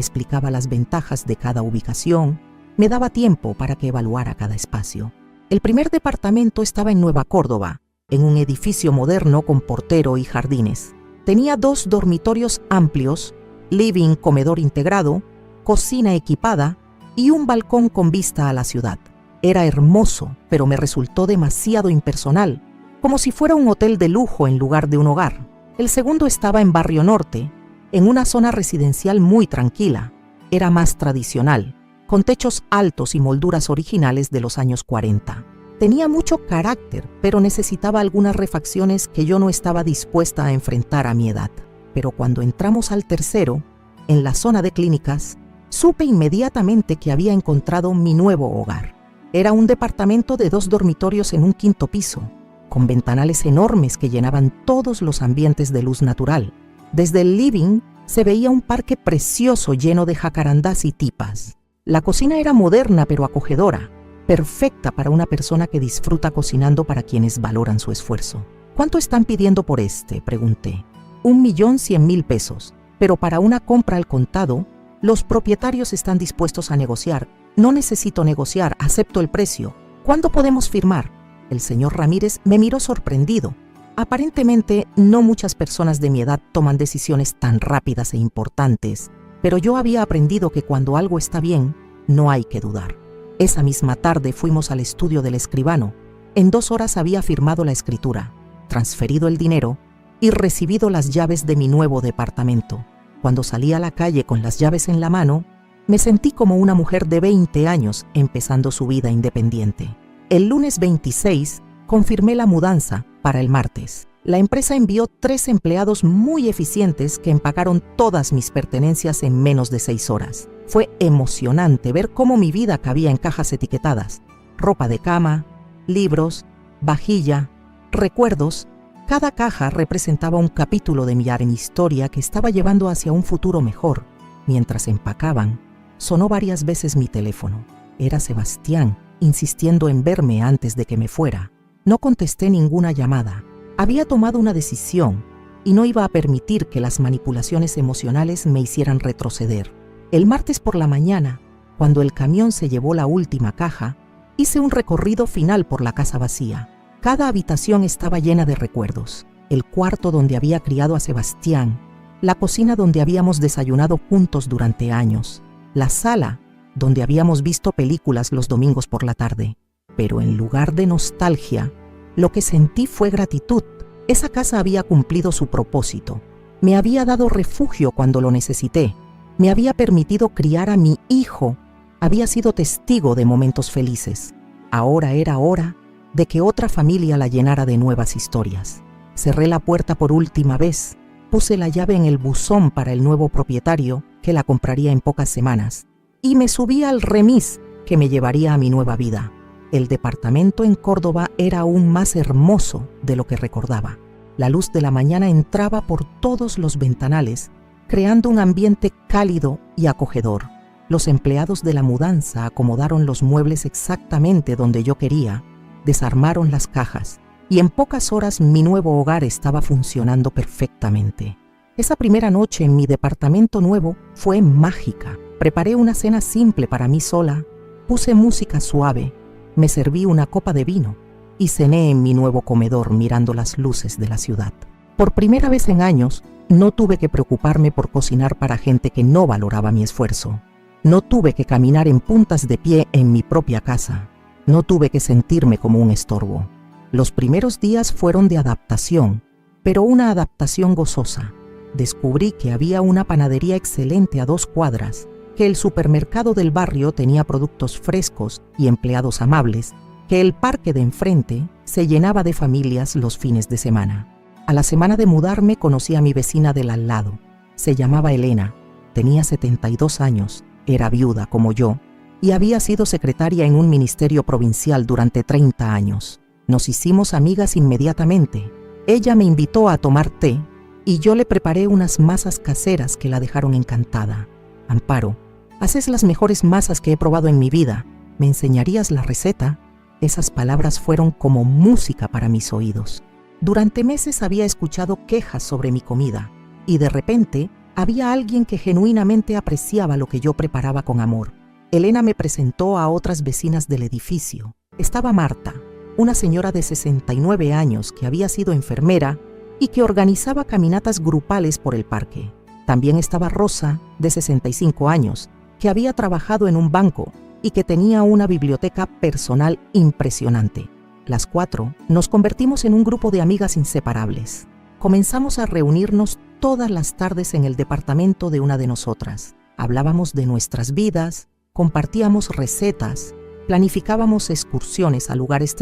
explicaba las ventajas de cada ubicación, me daba tiempo para que evaluara cada espacio. El primer departamento estaba en Nueva Córdoba, en un edificio moderno con portero y jardines. Tenía 2 dormitorios amplios, living, comedor integrado, cocina equipada y un balcón con vista a la ciudad. Era hermoso, pero me resultó demasiado impersonal, como si fuera un hotel de lujo en lugar de un hogar. El segundo estaba en Barrio Norte, en una zona residencial muy tranquila. Era más tradicional, con techos altos y molduras originales de los años 40. Tenía mucho carácter, pero necesitaba algunas refacciones que yo no estaba dispuesta a enfrentar a mi edad. Pero cuando entramos al tercero, en la zona de clínicas, supe inmediatamente que había encontrado mi nuevo hogar. Era un departamento de 2 dormitorios en un 5º piso, con ventanales enormes que llenaban todos los ambientes de luz natural. Desde el living se veía un parque precioso lleno de jacarandás y tipas. La cocina era moderna pero acogedora, perfecta para una persona que disfruta cocinando para quienes valoran su esfuerzo. «¿Cuánto están pidiendo por este?», pregunté. «1.100.000 pesos, pero para una compra al contado, los propietarios están dispuestos a negociar». «No necesito negociar, acepto el precio. ¿Cuándo podemos firmar?». El señor Ramírez me miró sorprendido. Aparentemente, no muchas personas de mi edad toman decisiones tan rápidas e importantes, pero yo había aprendido que cuando algo está bien, no hay que dudar. Esa misma tarde fuimos al estudio del escribano. En 2 horas había firmado la escritura, transferido el dinero y recibido las llaves de mi nuevo departamento. Cuando salí a la calle con las llaves en la mano, me sentí como una mujer de 20 años empezando su vida independiente. El lunes 26 confirmé la mudanza para el martes. La empresa envió 3 empleados muy eficientes que empacaron todas mis pertenencias en menos de 6 horas. Fue emocionante ver cómo mi vida cabía en cajas etiquetadas. Ropa de cama, libros, vajilla, recuerdos. Cada caja representaba un capítulo de mi historia que estaba llevando hacia un futuro mejor. Mientras empacaban, sonó varias veces mi teléfono. Era Sebastián, insistiendo en verme antes de que me fuera. No contesté ninguna llamada. Había tomado una decisión y no iba a permitir que las manipulaciones emocionales me hicieran retroceder. El martes por la mañana, cuando el camión se llevó la última caja, hice un recorrido final por la casa vacía. Cada habitación estaba llena de recuerdos. El cuarto donde había criado a Sebastián, la cocina donde habíamos desayunado juntos durante años, la sala donde habíamos visto películas los domingos por la tarde. Pero en lugar de nostalgia, lo que sentí fue gratitud. Esa casa había cumplido su propósito. Me había dado refugio cuando lo necesité. Me había permitido criar a mi hijo. Había sido testigo de momentos felices. Ahora era hora de que otra familia la llenara de nuevas historias. Cerré la puerta por última vez. Puse la llave en el buzón para el nuevo propietario, que la compraría en pocas semanas, y me subí al remis que me llevaría a mi nueva vida. El departamento en Córdoba era aún más hermoso de lo que recordaba. La luz de la mañana entraba por todos los ventanales, creando un ambiente cálido y acogedor. Los empleados de la mudanza acomodaron los muebles exactamente donde yo quería, desarmaron las cajas, y en pocas horas mi nuevo hogar estaba funcionando perfectamente. Esa primera noche en mi departamento nuevo fue mágica. Preparé una cena simple para mí sola, puse música suave, me serví una copa de vino y cené en mi nuevo comedor mirando las luces de la ciudad. Por primera vez en años, no tuve que preocuparme por cocinar para gente que no valoraba mi esfuerzo. No tuve que caminar en puntas de pie en mi propia casa. No tuve que sentirme como un estorbo. Los primeros días fueron de adaptación, pero una adaptación gozosa. Descubrí que había una panadería excelente a 2 cuadras, que el supermercado del barrio tenía productos frescos y empleados amables, que el parque de enfrente se llenaba de familias los fines de semana. A la semana de mudarme conocí a mi vecina del al lado. Se llamaba Elena, tenía 72 años, era viuda como yo, y había sido secretaria en un ministerio provincial durante 30 años. Nos hicimos amigas inmediatamente. Ella me invitó a tomar té y yo le preparé unas masas caseras que la dejaron encantada. Amparo, haces las mejores masas que he probado en mi vida. ¿Me enseñarías la receta? Esas palabras fueron como música para mis oídos. Durante meses había escuchado quejas sobre mi comida y de repente había alguien que genuinamente apreciaba lo que yo preparaba con amor. Elena me presentó a otras vecinas del edificio. Estaba Marta, una señora de 69 años que había sido enfermera y que organizaba caminatas grupales por el parque. También estaba Rosa, de 65 años, que había trabajado en un banco y que tenía una biblioteca personal impresionante. Las 4 nos convertimos en un grupo de amigas inseparables. Comenzamos a reunirnos todas las tardes en el departamento de una de nosotras. Hablábamos de nuestras vidas, compartíamos recetas, planificábamos excursiones a lugares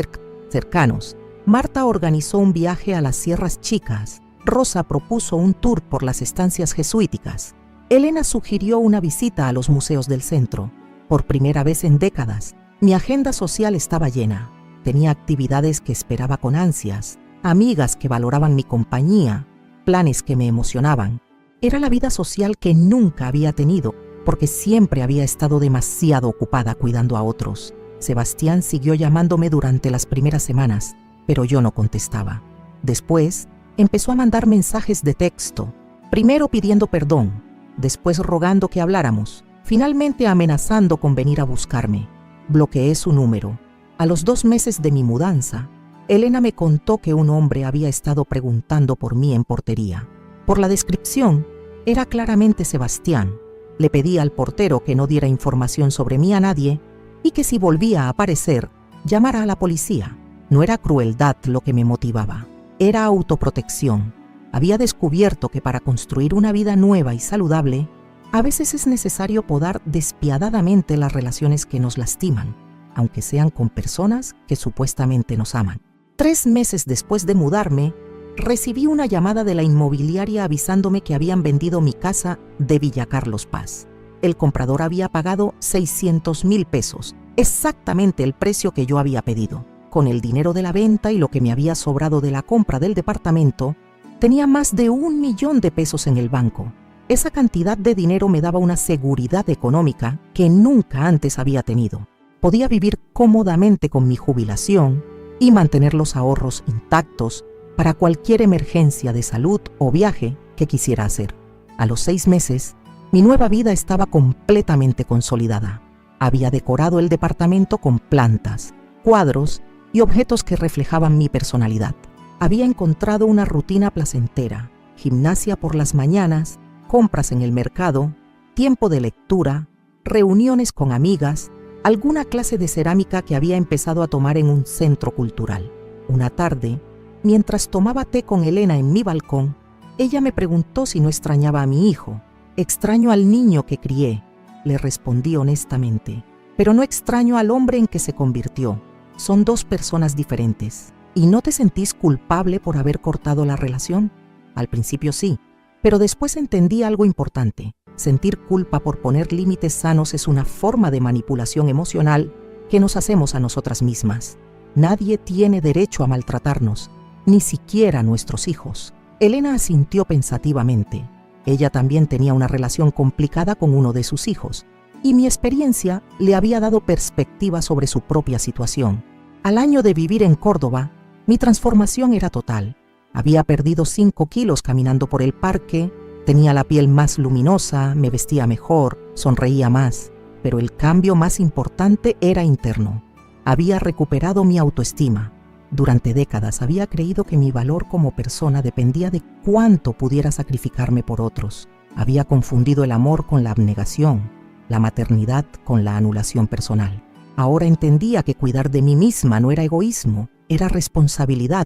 cercanos. Marta organizó un viaje a las Sierras Chicas. Rosa propuso un tour por las estancias jesuíticas. Elena sugirió una visita a los museos del centro. Por primera vez en décadas, mi agenda social estaba llena. Tenía actividades que esperaba con ansias, amigas que valoraban mi compañía, planes que me emocionaban. Era la vida social que nunca había tenido, porque siempre había estado demasiado ocupada cuidando a otros. Sebastián siguió llamándome durante las primeras semanas, pero yo no contestaba. Después, empezó a mandar mensajes de texto, primero pidiendo perdón, después rogando que habláramos, finalmente amenazando con venir a buscarme. Bloqueé su número. A los 2 meses de mi mudanza, Elena me contó que un hombre había estado preguntando por mí en portería. Por la descripción, era claramente Sebastián. Le pedí al portero que no diera información sobre mí a nadie y que si volvía a aparecer, llamara a la policía. No era crueldad lo que me motivaba, era autoprotección. Había descubierto que para construir una vida nueva y saludable, a veces es necesario podar despiadadamente las relaciones que nos lastiman, aunque sean con personas que supuestamente nos aman. 3 meses después de mudarme, recibí una llamada de la inmobiliaria avisándome que habían vendido mi casa de Villa Carlos Paz. El comprador había pagado 600,000 pesos, exactamente el precio que yo había pedido. Con el dinero de la venta y lo que me había sobrado de la compra del departamento, tenía más de 1 millón de pesos en el banco. Esa cantidad de dinero me daba una seguridad económica que nunca antes había tenido. Podía vivir cómodamente con mi jubilación y mantener los ahorros intactos para cualquier emergencia de salud o viaje que quisiera hacer. A los 6 meses, mi nueva vida estaba completamente consolidada. Había decorado el departamento con plantas, cuadros y objetos que reflejaban mi personalidad. Había encontrado una rutina placentera, gimnasia por las mañanas, compras en el mercado, tiempo de lectura, reuniones con amigas, alguna clase de cerámica que había empezado a tomar en un centro cultural. Una tarde, mientras tomaba té con Elena en mi balcón, ella me preguntó si no extrañaba a mi hijo. «Extraño al niño que crié», le respondí honestamente, «pero no extraño al hombre en que se convirtió. Son 2 personas diferentes». «¿Y no te sentís culpable por haber cortado la relación?» Al principio sí, pero después entendí algo importante. Sentir culpa por poner límites sanos es una forma de manipulación emocional que nos hacemos a nosotras mismas. Nadie tiene derecho a maltratarnos, ni siquiera nuestros hijos. Elena asintió pensativamente. Ella también tenía una relación complicada con uno de sus hijos, y mi experiencia le había dado perspectiva sobre su propia situación. Al año de vivir en Córdoba, mi transformación era total. Había perdido 5 kilos caminando por el parque, tenía la piel más luminosa, me vestía mejor, sonreía más, pero el cambio más importante era interno. Había recuperado mi autoestima. Durante décadas había creído que mi valor como persona dependía de cuánto pudiera sacrificarme por otros. Había confundido el amor con la abnegación, la maternidad con la anulación personal. Ahora entendía que cuidar de mí misma no era egoísmo, era responsabilidad.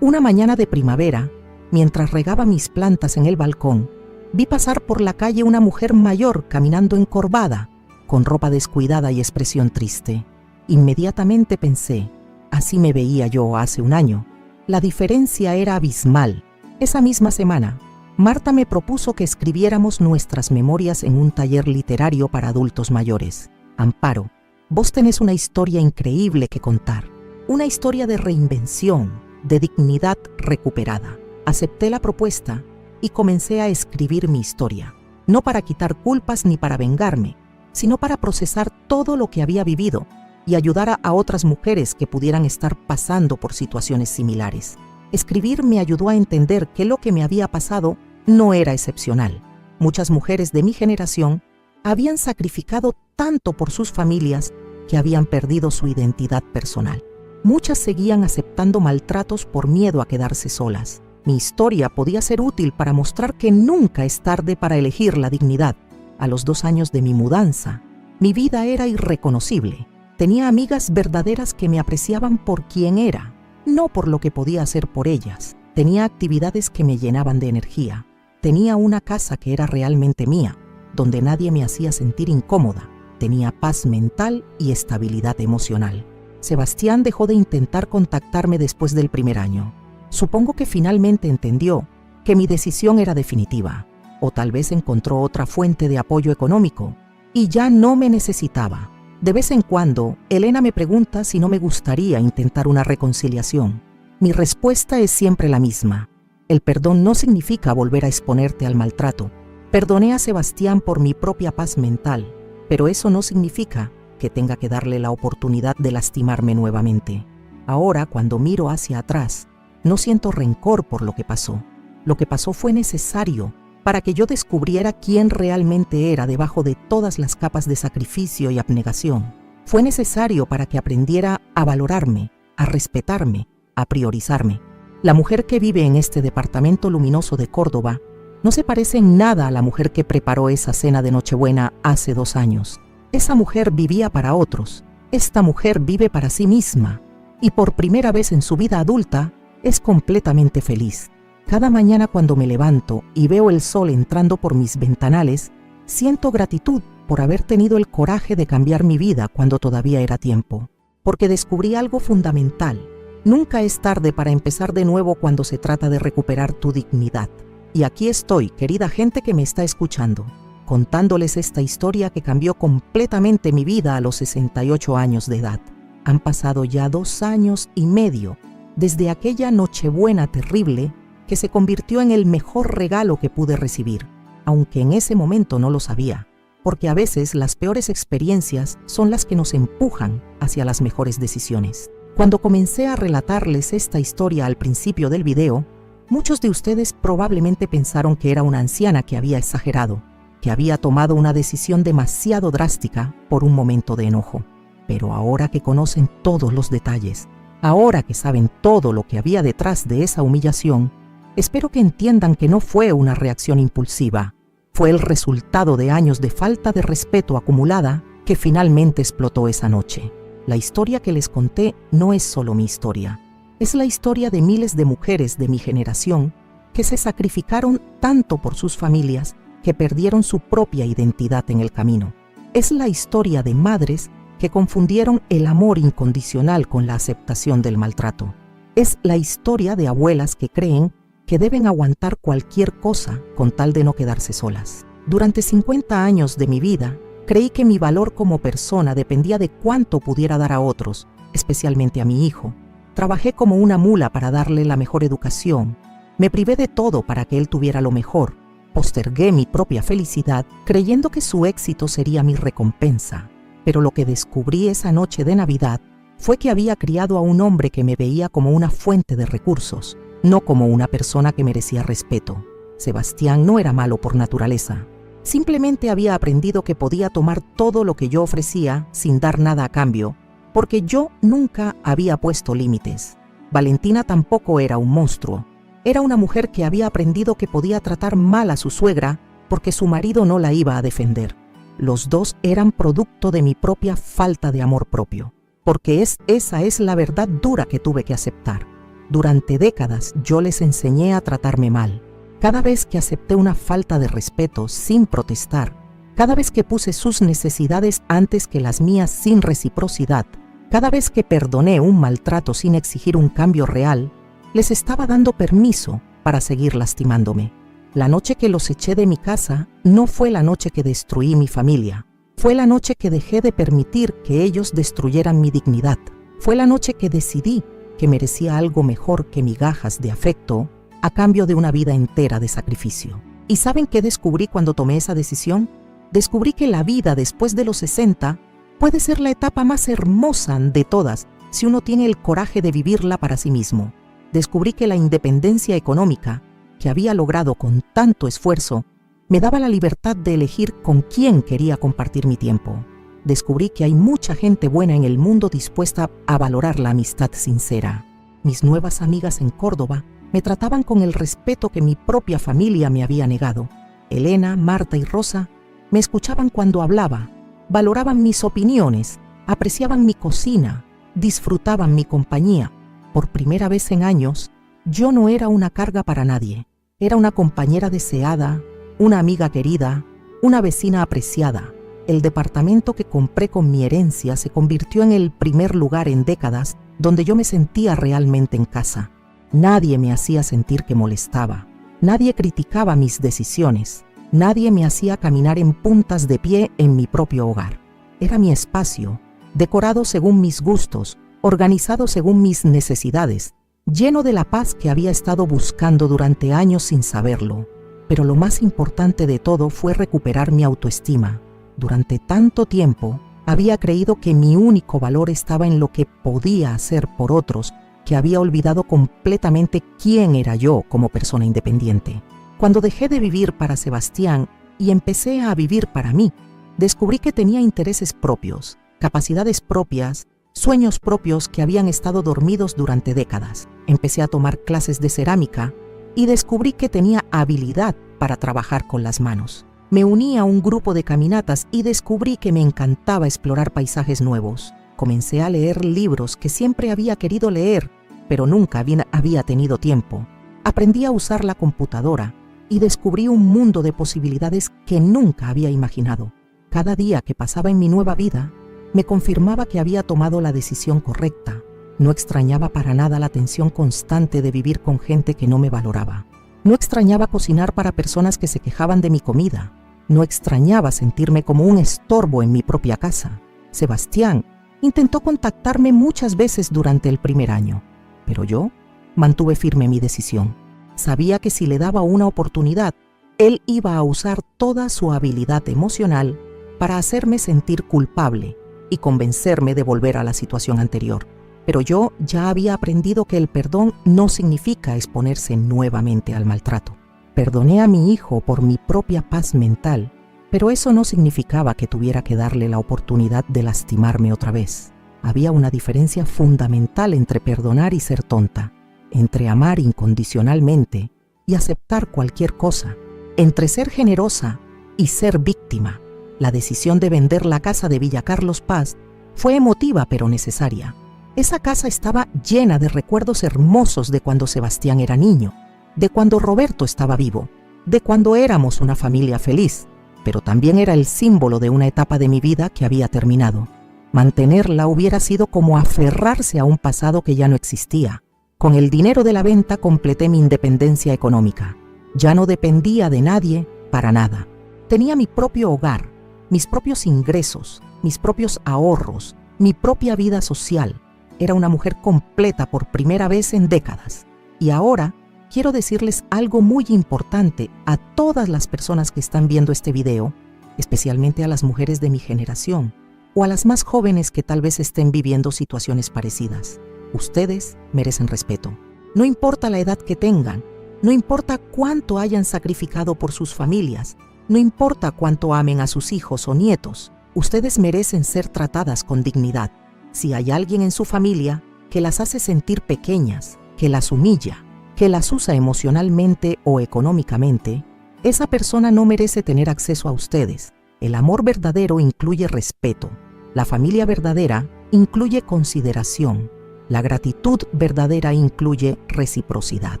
Una mañana de primavera, mientras regaba mis plantas en el balcón, vi pasar por la calle una mujer mayor caminando encorvada, con ropa descuidada y expresión triste. Inmediatamente pensé, así me veía yo hace un año. La diferencia era abismal. Esa misma semana, Marta me propuso que escribiéramos nuestras memorias en un taller literario para adultos mayores. Amparo, vos tenés una historia increíble que contar. Una historia de reinvención, de dignidad recuperada. Acepté la propuesta y comencé a escribir mi historia. No para quitar culpas ni para vengarme, sino para procesar todo lo que había vivido y ayudar a otras mujeres que pudieran estar pasando por situaciones similares. Escribir me ayudó a entender que lo que me había pasado no era excepcional. Muchas mujeres de mi generación habían sacrificado tanto por sus familias que habían perdido su identidad personal. Muchas seguían aceptando maltratos por miedo a quedarse solas. Mi historia podía ser útil para mostrar que nunca es tarde para elegir la dignidad. A los 2 años de mi mudanza, mi vida era irreconocible. Tenía amigas verdaderas que me apreciaban por quien era, no por lo que podía hacer por ellas. Tenía actividades que me llenaban de energía. Tenía una casa que era realmente mía, donde nadie me hacía sentir incómoda. Tenía paz mental y estabilidad emocional. Sebastián dejó de intentar contactarme después del primer año. Supongo que finalmente entendió que mi decisión era definitiva, o tal vez encontró otra fuente de apoyo económico y ya no me necesitaba. De vez en cuando, Elena me pregunta si no me gustaría intentar una reconciliación. Mi respuesta es siempre la misma. El perdón no significa volver a exponerte al maltrato. Perdoné a Sebastián por mi propia paz mental, pero eso no significa que tenga que darle la oportunidad de lastimarme nuevamente. Ahora, cuando miro hacia atrás, no siento rencor por lo que pasó. Lo que pasó fue necesario para que yo descubriera quién realmente era debajo de todas las capas de sacrificio y abnegación. Fue necesario para que aprendiera a valorarme, a respetarme, a priorizarme. La mujer que vive en este departamento luminoso de Córdoba no se parece en nada a la mujer que preparó esa cena de Nochebuena hace 2 años. Esa mujer vivía para otros. Esta mujer vive para sí misma y por primera vez en su vida adulta es completamente feliz. Cada mañana cuando me levanto y veo el sol entrando por mis ventanales, siento gratitud por haber tenido el coraje de cambiar mi vida cuando todavía era tiempo, porque descubrí algo fundamental. Nunca es tarde para empezar de nuevo cuando se trata de recuperar tu dignidad. Y aquí estoy, querida gente que me está escuchando, contándoles esta historia que cambió completamente mi vida a los 68 años de edad. Han pasado ya 2 años y medio desde aquella Nochebuena terrible que se convirtió en el mejor regalo que pude recibir. aunque en ese momento no lo sabía, porque a veces las peores experiencias son las que nos empujan hacia las mejores decisiones. Cuando comencé a relatarles esta historia al principio del video, muchos de ustedes probablemente pensaron que era una anciana que había exagerado, que había tomado una decisión demasiado drástica por un momento de enojo. Pero ahora que conocen todos los detalles, ahora que saben todo lo que había detrás de esa humillación, espero que entiendan que no fue una reacción impulsiva, fue el resultado de años de falta de respeto acumulada que finalmente explotó esa noche. La historia que les conté no es solo mi historia, es la historia de miles de mujeres de mi generación que se sacrificaron tanto por sus familias que perdieron su propia identidad en el camino. Es la historia de madres que confundieron el amor incondicional con la aceptación del maltrato. Es la historia de abuelas que creen que deben aguantar cualquier cosa con tal de no quedarse solas. Durante 50 años de mi vida, creí que mi valor como persona dependía de cuánto pudiera dar a otros, especialmente a mi hijo. Trabajé como una mula para darle la mejor educación. Me privé de todo para que él tuviera lo mejor. Postergué mi propia felicidad creyendo que su éxito sería mi recompensa. Pero lo que descubrí esa noche de Navidad fue que había criado a un hombre que me veía como una fuente de recursos, no como una persona que merecía respeto. Sebastián no era malo por naturaleza. Simplemente había aprendido que podía tomar todo lo que yo ofrecía sin dar nada a cambio, porque yo nunca había puesto límites. Valentina tampoco era un monstruo. Era una mujer que había aprendido que podía tratar mal a su suegra porque su marido no la iba a defender. Los dos eran producto de mi propia falta de amor propio, porque esa es la verdad dura que tuve que aceptar. Durante décadas yo les enseñé a tratarme mal. Cada vez que acepté una falta de respeto sin protestar, cada vez que puse sus necesidades antes que las mías sin reciprocidad, cada vez que perdoné un maltrato sin exigir un cambio real, les estaba dando permiso para seguir lastimándome. La noche que los eché de mi casa no fue la noche que destruí mi familia. Fue la noche que dejé de permitir que ellos destruyeran mi dignidad. Fue la noche que decidí que merecía algo mejor que migajas de afecto a cambio de una vida entera de sacrificio. ¿Y saben qué descubrí cuando tomé esa decisión? Descubrí que la vida después de los 60 puede ser la etapa más hermosa de todas si uno tiene el coraje de vivirla para sí mismo. Descubrí que la independencia económica que había logrado con tanto esfuerzo me daba la libertad de elegir con quién quería compartir mi tiempo. Descubrí que hay mucha gente buena en el mundo dispuesta a valorar la amistad sincera. Mis nuevas amigas en Córdoba me trataban con el respeto que mi propia familia me había negado. Elena, Marta y Rosa me escuchaban cuando hablaba, valoraban mis opiniones, apreciaban mi cocina, disfrutaban mi compañía. Por primera vez en años, yo no era una carga para nadie. Era una compañera deseada, una amiga querida, una vecina apreciada. El departamento que compré con mi herencia se convirtió en el primer lugar en décadas donde yo me sentía realmente en casa. Nadie me hacía sentir que molestaba. Nadie criticaba mis decisiones. Nadie me hacía caminar en puntas de pie en mi propio hogar. Era mi espacio, decorado según mis gustos, organizado según mis necesidades, lleno de la paz que había estado buscando durante años sin saberlo. Pero lo más importante de todo fue recuperar mi autoestima. Durante tanto tiempo, había creído que mi único valor estaba en lo que podía hacer por otros, que había olvidado completamente quién era yo como persona independiente. Cuando dejé de vivir para Sebastián y empecé a vivir para mí, descubrí que tenía intereses propios, capacidades propias, sueños propios que habían estado dormidos durante décadas. Empecé a tomar clases de cerámica y descubrí que tenía habilidad para trabajar con las manos. Me uní a un grupo de caminatas y descubrí que me encantaba explorar paisajes nuevos. Comencé a leer libros que siempre había querido leer, pero nunca había tenido tiempo. Aprendí a usar la computadora y descubrí un mundo de posibilidades que nunca había imaginado. Cada día que pasaba en mi nueva vida, me confirmaba que había tomado la decisión correcta. No extrañaba para nada la tensión constante de vivir con gente que no me valoraba. No extrañaba cocinar para personas que se quejaban de mi comida. No extrañaba sentirme como un estorbo en mi propia casa. Sebastián intentó contactarme muchas veces durante el primer año, pero yo mantuve firme mi decisión. Sabía que si le daba una oportunidad, Él iba a usar toda su habilidad emocional para hacerme sentir culpable y convencerme de volver a la situación anterior. Pero yo ya había aprendido que el perdón no significa exponerse nuevamente al maltrato. Perdoné a mi hijo por mi propia paz mental, pero eso no significaba que tuviera que darle la oportunidad de lastimarme otra vez. Había una diferencia fundamental entre perdonar y ser tonta, entre amar incondicionalmente y aceptar cualquier cosa, entre ser generosa y ser víctima. La decisión de vender la casa de Villa Carlos Paz fue emotiva pero necesaria. Esa casa estaba llena de recuerdos hermosos de cuando Sebastián era niño, de cuando Roberto estaba vivo, de cuando éramos una familia feliz, pero también era el símbolo de una etapa de mi vida que había terminado. Mantenerla hubiera sido como aferrarse a un pasado que ya no existía. Con el dinero de la venta completé mi independencia económica. Ya no dependía de nadie para nada. Tenía mi propio hogar, mis propios ingresos, mis propios ahorros, mi propia vida social. Era una mujer completa por primera vez en décadas. Y ahora quiero decirles algo muy importante a todas las personas que están viendo este video, especialmente a las mujeres de mi generación o a las más jóvenes que tal vez estén viviendo situaciones parecidas. Ustedes merecen respeto. No importa la edad que tengan, no importa cuánto hayan sacrificado por sus familias, no importa cuánto amen a sus hijos o nietos, ustedes merecen ser tratadas con dignidad. Si hay alguien en su familia que las hace sentir pequeñas, que las humilla, que las usa emocionalmente o económicamente, esa persona no merece tener acceso a ustedes. El amor verdadero incluye respeto. La familia verdadera incluye consideración. La gratitud verdadera incluye reciprocidad.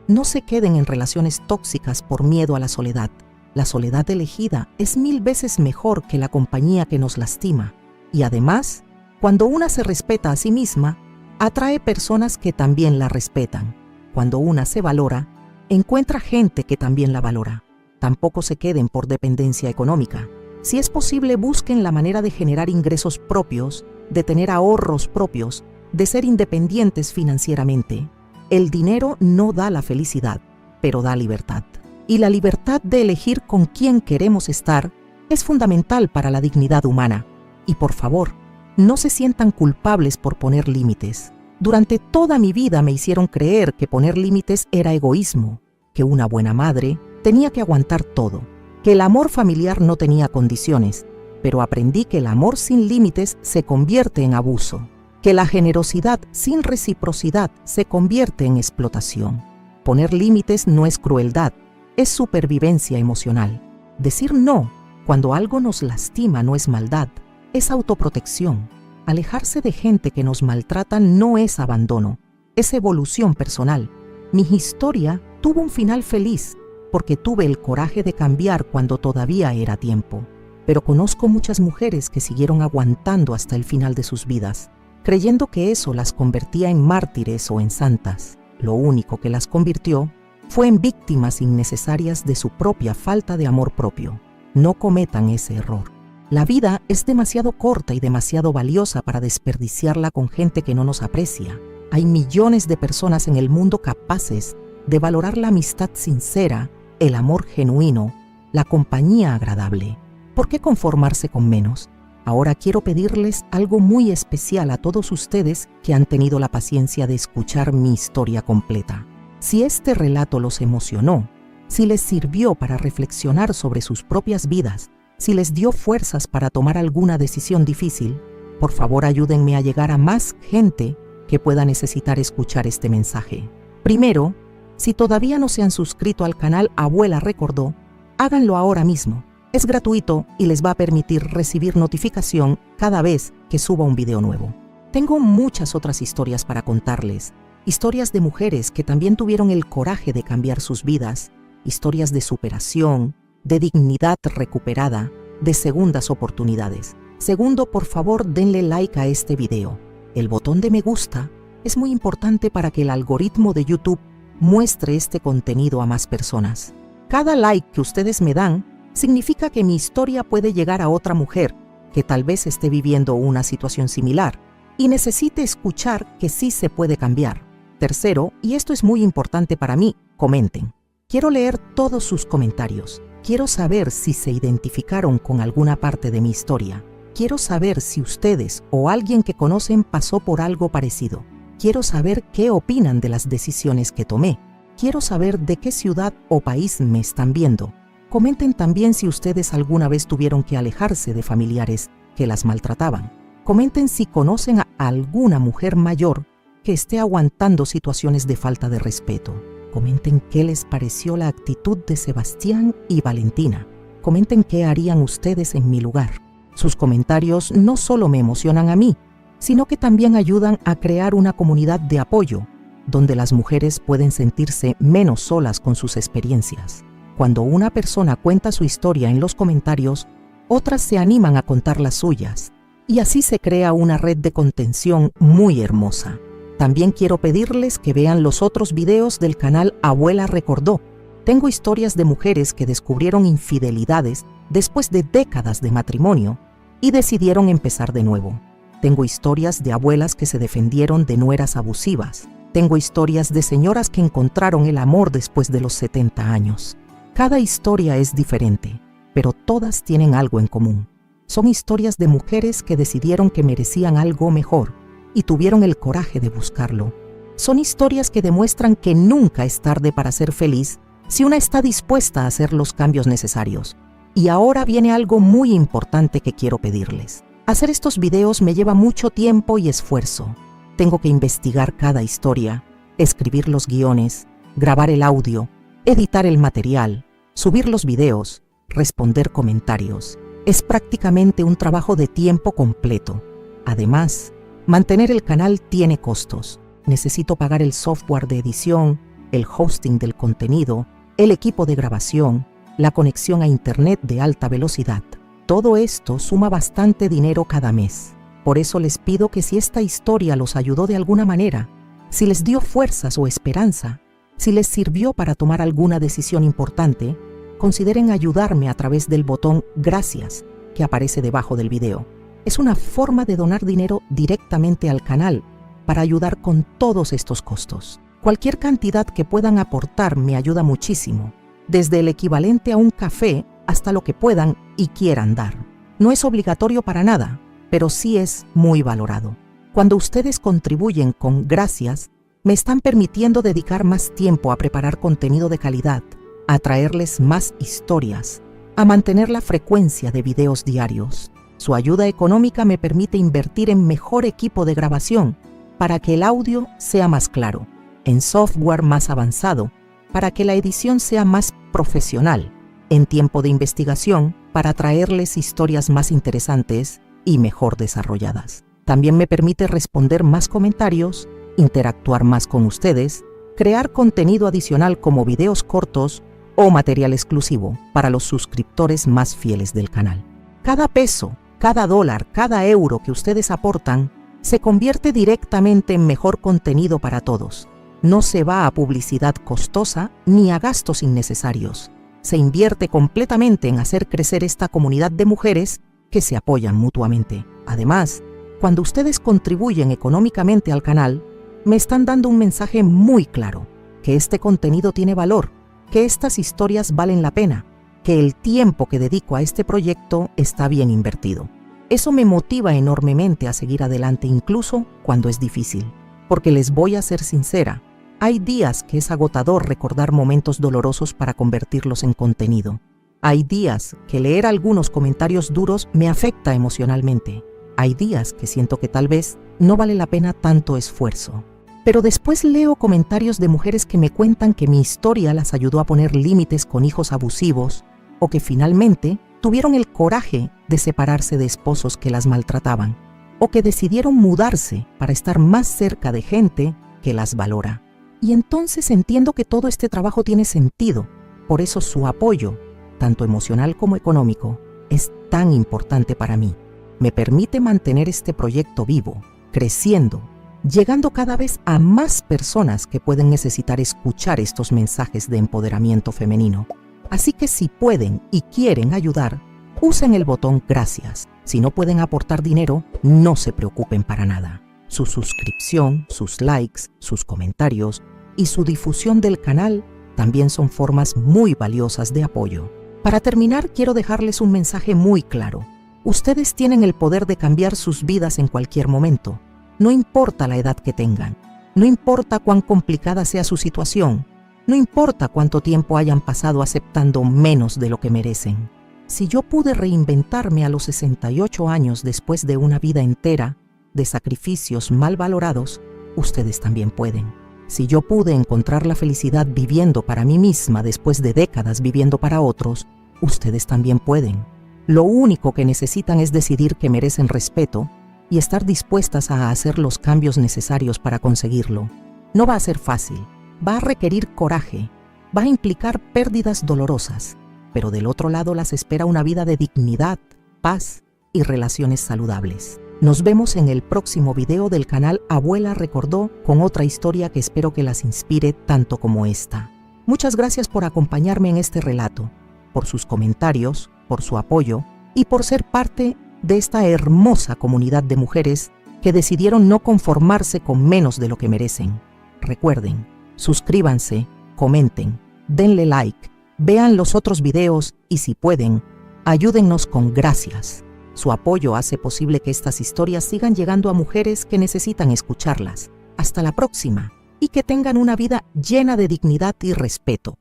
No se queden en relaciones tóxicas por miedo a la soledad. La soledad elegida es 1000 veces mejor que la compañía que nos lastima. Y además, cuando una se respeta a sí misma, atrae personas que también la respetan. Cuando una se valora, encuentra gente que también la valora. Tampoco se queden por dependencia económica. Si es posible, busquen la manera de generar ingresos propios, de tener ahorros propios, de ser independientes financieramente. El dinero no da la felicidad, pero da libertad. Y la libertad de elegir con quién queremos estar es fundamental para la dignidad humana. Y por favor, no se sientan culpables por poner límites. Durante toda mi vida me hicieron creer que poner límites era egoísmo, que una buena madre tenía que aguantar todo, que el amor familiar no tenía condiciones, pero aprendí que el amor sin límites se convierte en abuso, que la generosidad sin reciprocidad se convierte en explotación. Poner límites no es crueldad, es supervivencia emocional. Decir no cuando algo nos lastima no es maldad, es autoprotección. Alejarse de gente que nos maltrata no es abandono, es evolución personal. Mi historia tuvo un final feliz porque tuve el coraje de cambiar cuando todavía era tiempo. Pero conozco muchas mujeres que siguieron aguantando hasta el final de sus vidas, creyendo que eso las convertía en mártires o en santas. Lo único que las convirtió fue en víctimas innecesarias de su propia falta de amor propio. No cometan ese error. La vida es demasiado corta y demasiado valiosa para desperdiciarla con gente que no nos aprecia. Hay millones de personas en el mundo capaces de valorar la amistad sincera, el amor genuino, la compañía agradable. ¿Por qué conformarse con menos? Ahora quiero pedirles algo muy especial a todos ustedes que han tenido la paciencia de escuchar mi historia completa. Si este relato los emocionó, si les sirvió para reflexionar sobre sus propias vidas, si les dio fuerzas para tomar alguna decisión difícil, por favor ayúdenme a llegar a más gente que pueda necesitar escuchar este mensaje. Primero, si todavía no se han suscrito al canal Abuela Recordó, háganlo ahora mismo. Es gratuito y les va a permitir recibir notificación cada vez que suba un video nuevo. Tengo muchas otras historias para contarles, historias de mujeres que también tuvieron el coraje de cambiar sus vidas, historias de superación, de dignidad recuperada, de segundas oportunidades. Segundo, por favor, denle like a este video. El botón de me gusta es muy importante para que el algoritmo de YouTube muestre este contenido a más personas. Cada like que ustedes me dan significa que mi historia puede llegar a otra mujer que tal vez esté viviendo una situación similar y necesite escuchar que sí se puede cambiar. Tercero, y esto es muy importante para mí, comenten. Quiero leer todos sus comentarios. Quiero saber si se identificaron con alguna parte de mi historia. Quiero saber si ustedes o alguien que conocen pasó por algo parecido. Quiero saber qué opinan de las decisiones que tomé. Quiero saber de qué ciudad o país me están viendo. Comenten también si ustedes alguna vez tuvieron que alejarse de familiares que las maltrataban. Comenten si conocen a alguna mujer mayor que esté aguantando situaciones de falta de respeto. Comenten qué les pareció la actitud de Sebastián y Valentina. Comenten qué harían ustedes en mi lugar. Sus comentarios no solo me emocionan a mí, sino que también ayudan a crear una comunidad de apoyo, donde las mujeres pueden sentirse menos solas con sus experiencias. Cuando una persona cuenta su historia en los comentarios, otras se animan a contar las suyas, y así se crea una red de contención muy hermosa. También quiero pedirles que vean los otros videos del canal Abuela Recordó. Tengo historias de mujeres que descubrieron infidelidades después de décadas de matrimonio y decidieron empezar de nuevo. Tengo historias de abuelas que se defendieron de nueras abusivas. Tengo historias de señoras que encontraron el amor después de los 70 años. Cada historia es diferente, pero todas tienen algo en común. Son historias de mujeres que decidieron que merecían algo mejor y tuvieron el coraje de buscarlo. Son historias que demuestran que nunca es tarde para ser feliz si una está dispuesta a hacer los cambios necesarios. Y ahora viene algo muy importante que quiero pedirles. Hacer estos videos me lleva mucho tiempo y esfuerzo. Tengo que investigar cada historia, escribir los guiones, grabar el audio, editar el material, subir los videos, responder comentarios. Es prácticamente un trabajo de tiempo completo. Además, mantener el canal tiene costos. Necesito pagar el software de edición, el hosting del contenido, el equipo de grabación, la conexión a internet de alta velocidad. Todo esto suma bastante dinero cada mes. Por eso les pido que si esta historia los ayudó de alguna manera, si les dio fuerzas o esperanza, si les sirvió para tomar alguna decisión importante, consideren ayudarme a través del botón Gracias que aparece debajo del video. Es una forma de donar dinero directamente al canal para ayudar con todos estos costos. Cualquier cantidad que puedan aportar me ayuda muchísimo, desde el equivalente a un café hasta lo que puedan y quieran dar. No es obligatorio para nada, pero sí es muy valorado. Cuando ustedes contribuyen con Gracias, me están permitiendo dedicar más tiempo a preparar contenido de calidad, a traerles más historias, a mantener la frecuencia de videos diarios. Su ayuda económica me permite invertir en mejor equipo de grabación para que el audio sea más claro, en software más avanzado para que la edición sea más profesional, en tiempo de investigación para traerles historias más interesantes y mejor desarrolladas. También me permite responder más comentarios, interactuar más con ustedes, crear contenido adicional como videos cortos o material exclusivo para los suscriptores más fieles del canal. Cada peso, cada dólar, cada euro que ustedes aportan se convierte directamente en mejor contenido para todos. No se va a publicidad costosa ni a gastos innecesarios. Se invierte completamente en hacer crecer esta comunidad de mujeres que se apoyan mutuamente. Además, cuando ustedes contribuyen económicamente al canal, me están dando un mensaje muy claro, que este contenido tiene valor, que estas historias valen la pena, que el tiempo que dedico a este proyecto está bien invertido. Eso me motiva enormemente a seguir adelante incluso cuando es difícil, porque les voy a ser sincera, hay días que es agotador recordar momentos dolorosos para convertirlos en contenido. Hay días que leer algunos comentarios duros me afecta emocionalmente. Hay días que siento que tal vez no vale la pena tanto esfuerzo. Pero después leo comentarios de mujeres que me cuentan que mi historia las ayudó a poner límites con hijos abusivos o que finalmente tuvieron el coraje de separarse de esposos que las maltrataban o que decidieron mudarse para estar más cerca de gente que las valora. Y entonces entiendo que todo este trabajo tiene sentido. Por eso su apoyo, tanto emocional como económico, es tan importante para mí. Me permite mantener este proyecto vivo, creciendo, llegando cada vez a más personas que pueden necesitar escuchar estos mensajes de empoderamiento femenino. Así que si pueden y quieren ayudar, usen el botón Gracias. Si no pueden aportar dinero, no se preocupen para nada. Su suscripción, sus likes, sus comentarios y su difusión del canal también son formas muy valiosas de apoyo. Para terminar, quiero dejarles un mensaje muy claro. Ustedes tienen el poder de cambiar sus vidas en cualquier momento. No importa la edad que tengan. No importa cuán complicada sea su situación. No importa cuánto tiempo hayan pasado aceptando menos de lo que merecen. Si yo pude reinventarme a los 68 años después de una vida entera de sacrificios mal valorados, ustedes también pueden. Si yo pude encontrar la felicidad viviendo para mí misma después de décadas viviendo para otros, ustedes también pueden. Lo único que necesitan es decidir que merecen respeto y estar dispuestas a hacer los cambios necesarios para conseguirlo. No va a ser fácil, va a requerir coraje, va a implicar pérdidas dolorosas, pero del otro lado las espera una vida de dignidad, paz y relaciones saludables. Nos vemos en el próximo video del canal Abuela Recordó con otra historia que espero que las inspire tanto como esta. Muchas gracias por acompañarme en este relato, por sus comentarios, por su apoyo y por ser parte de esta hermosa comunidad de mujeres que decidieron no conformarse con menos de lo que merecen. Recuerden, suscríbanse, comenten, denle like, vean los otros videos y si pueden, ayúdennos con gracias. Su apoyo hace posible que estas historias sigan llegando a mujeres que necesitan escucharlas. Hasta la próxima y que tengan una vida llena de dignidad y respeto.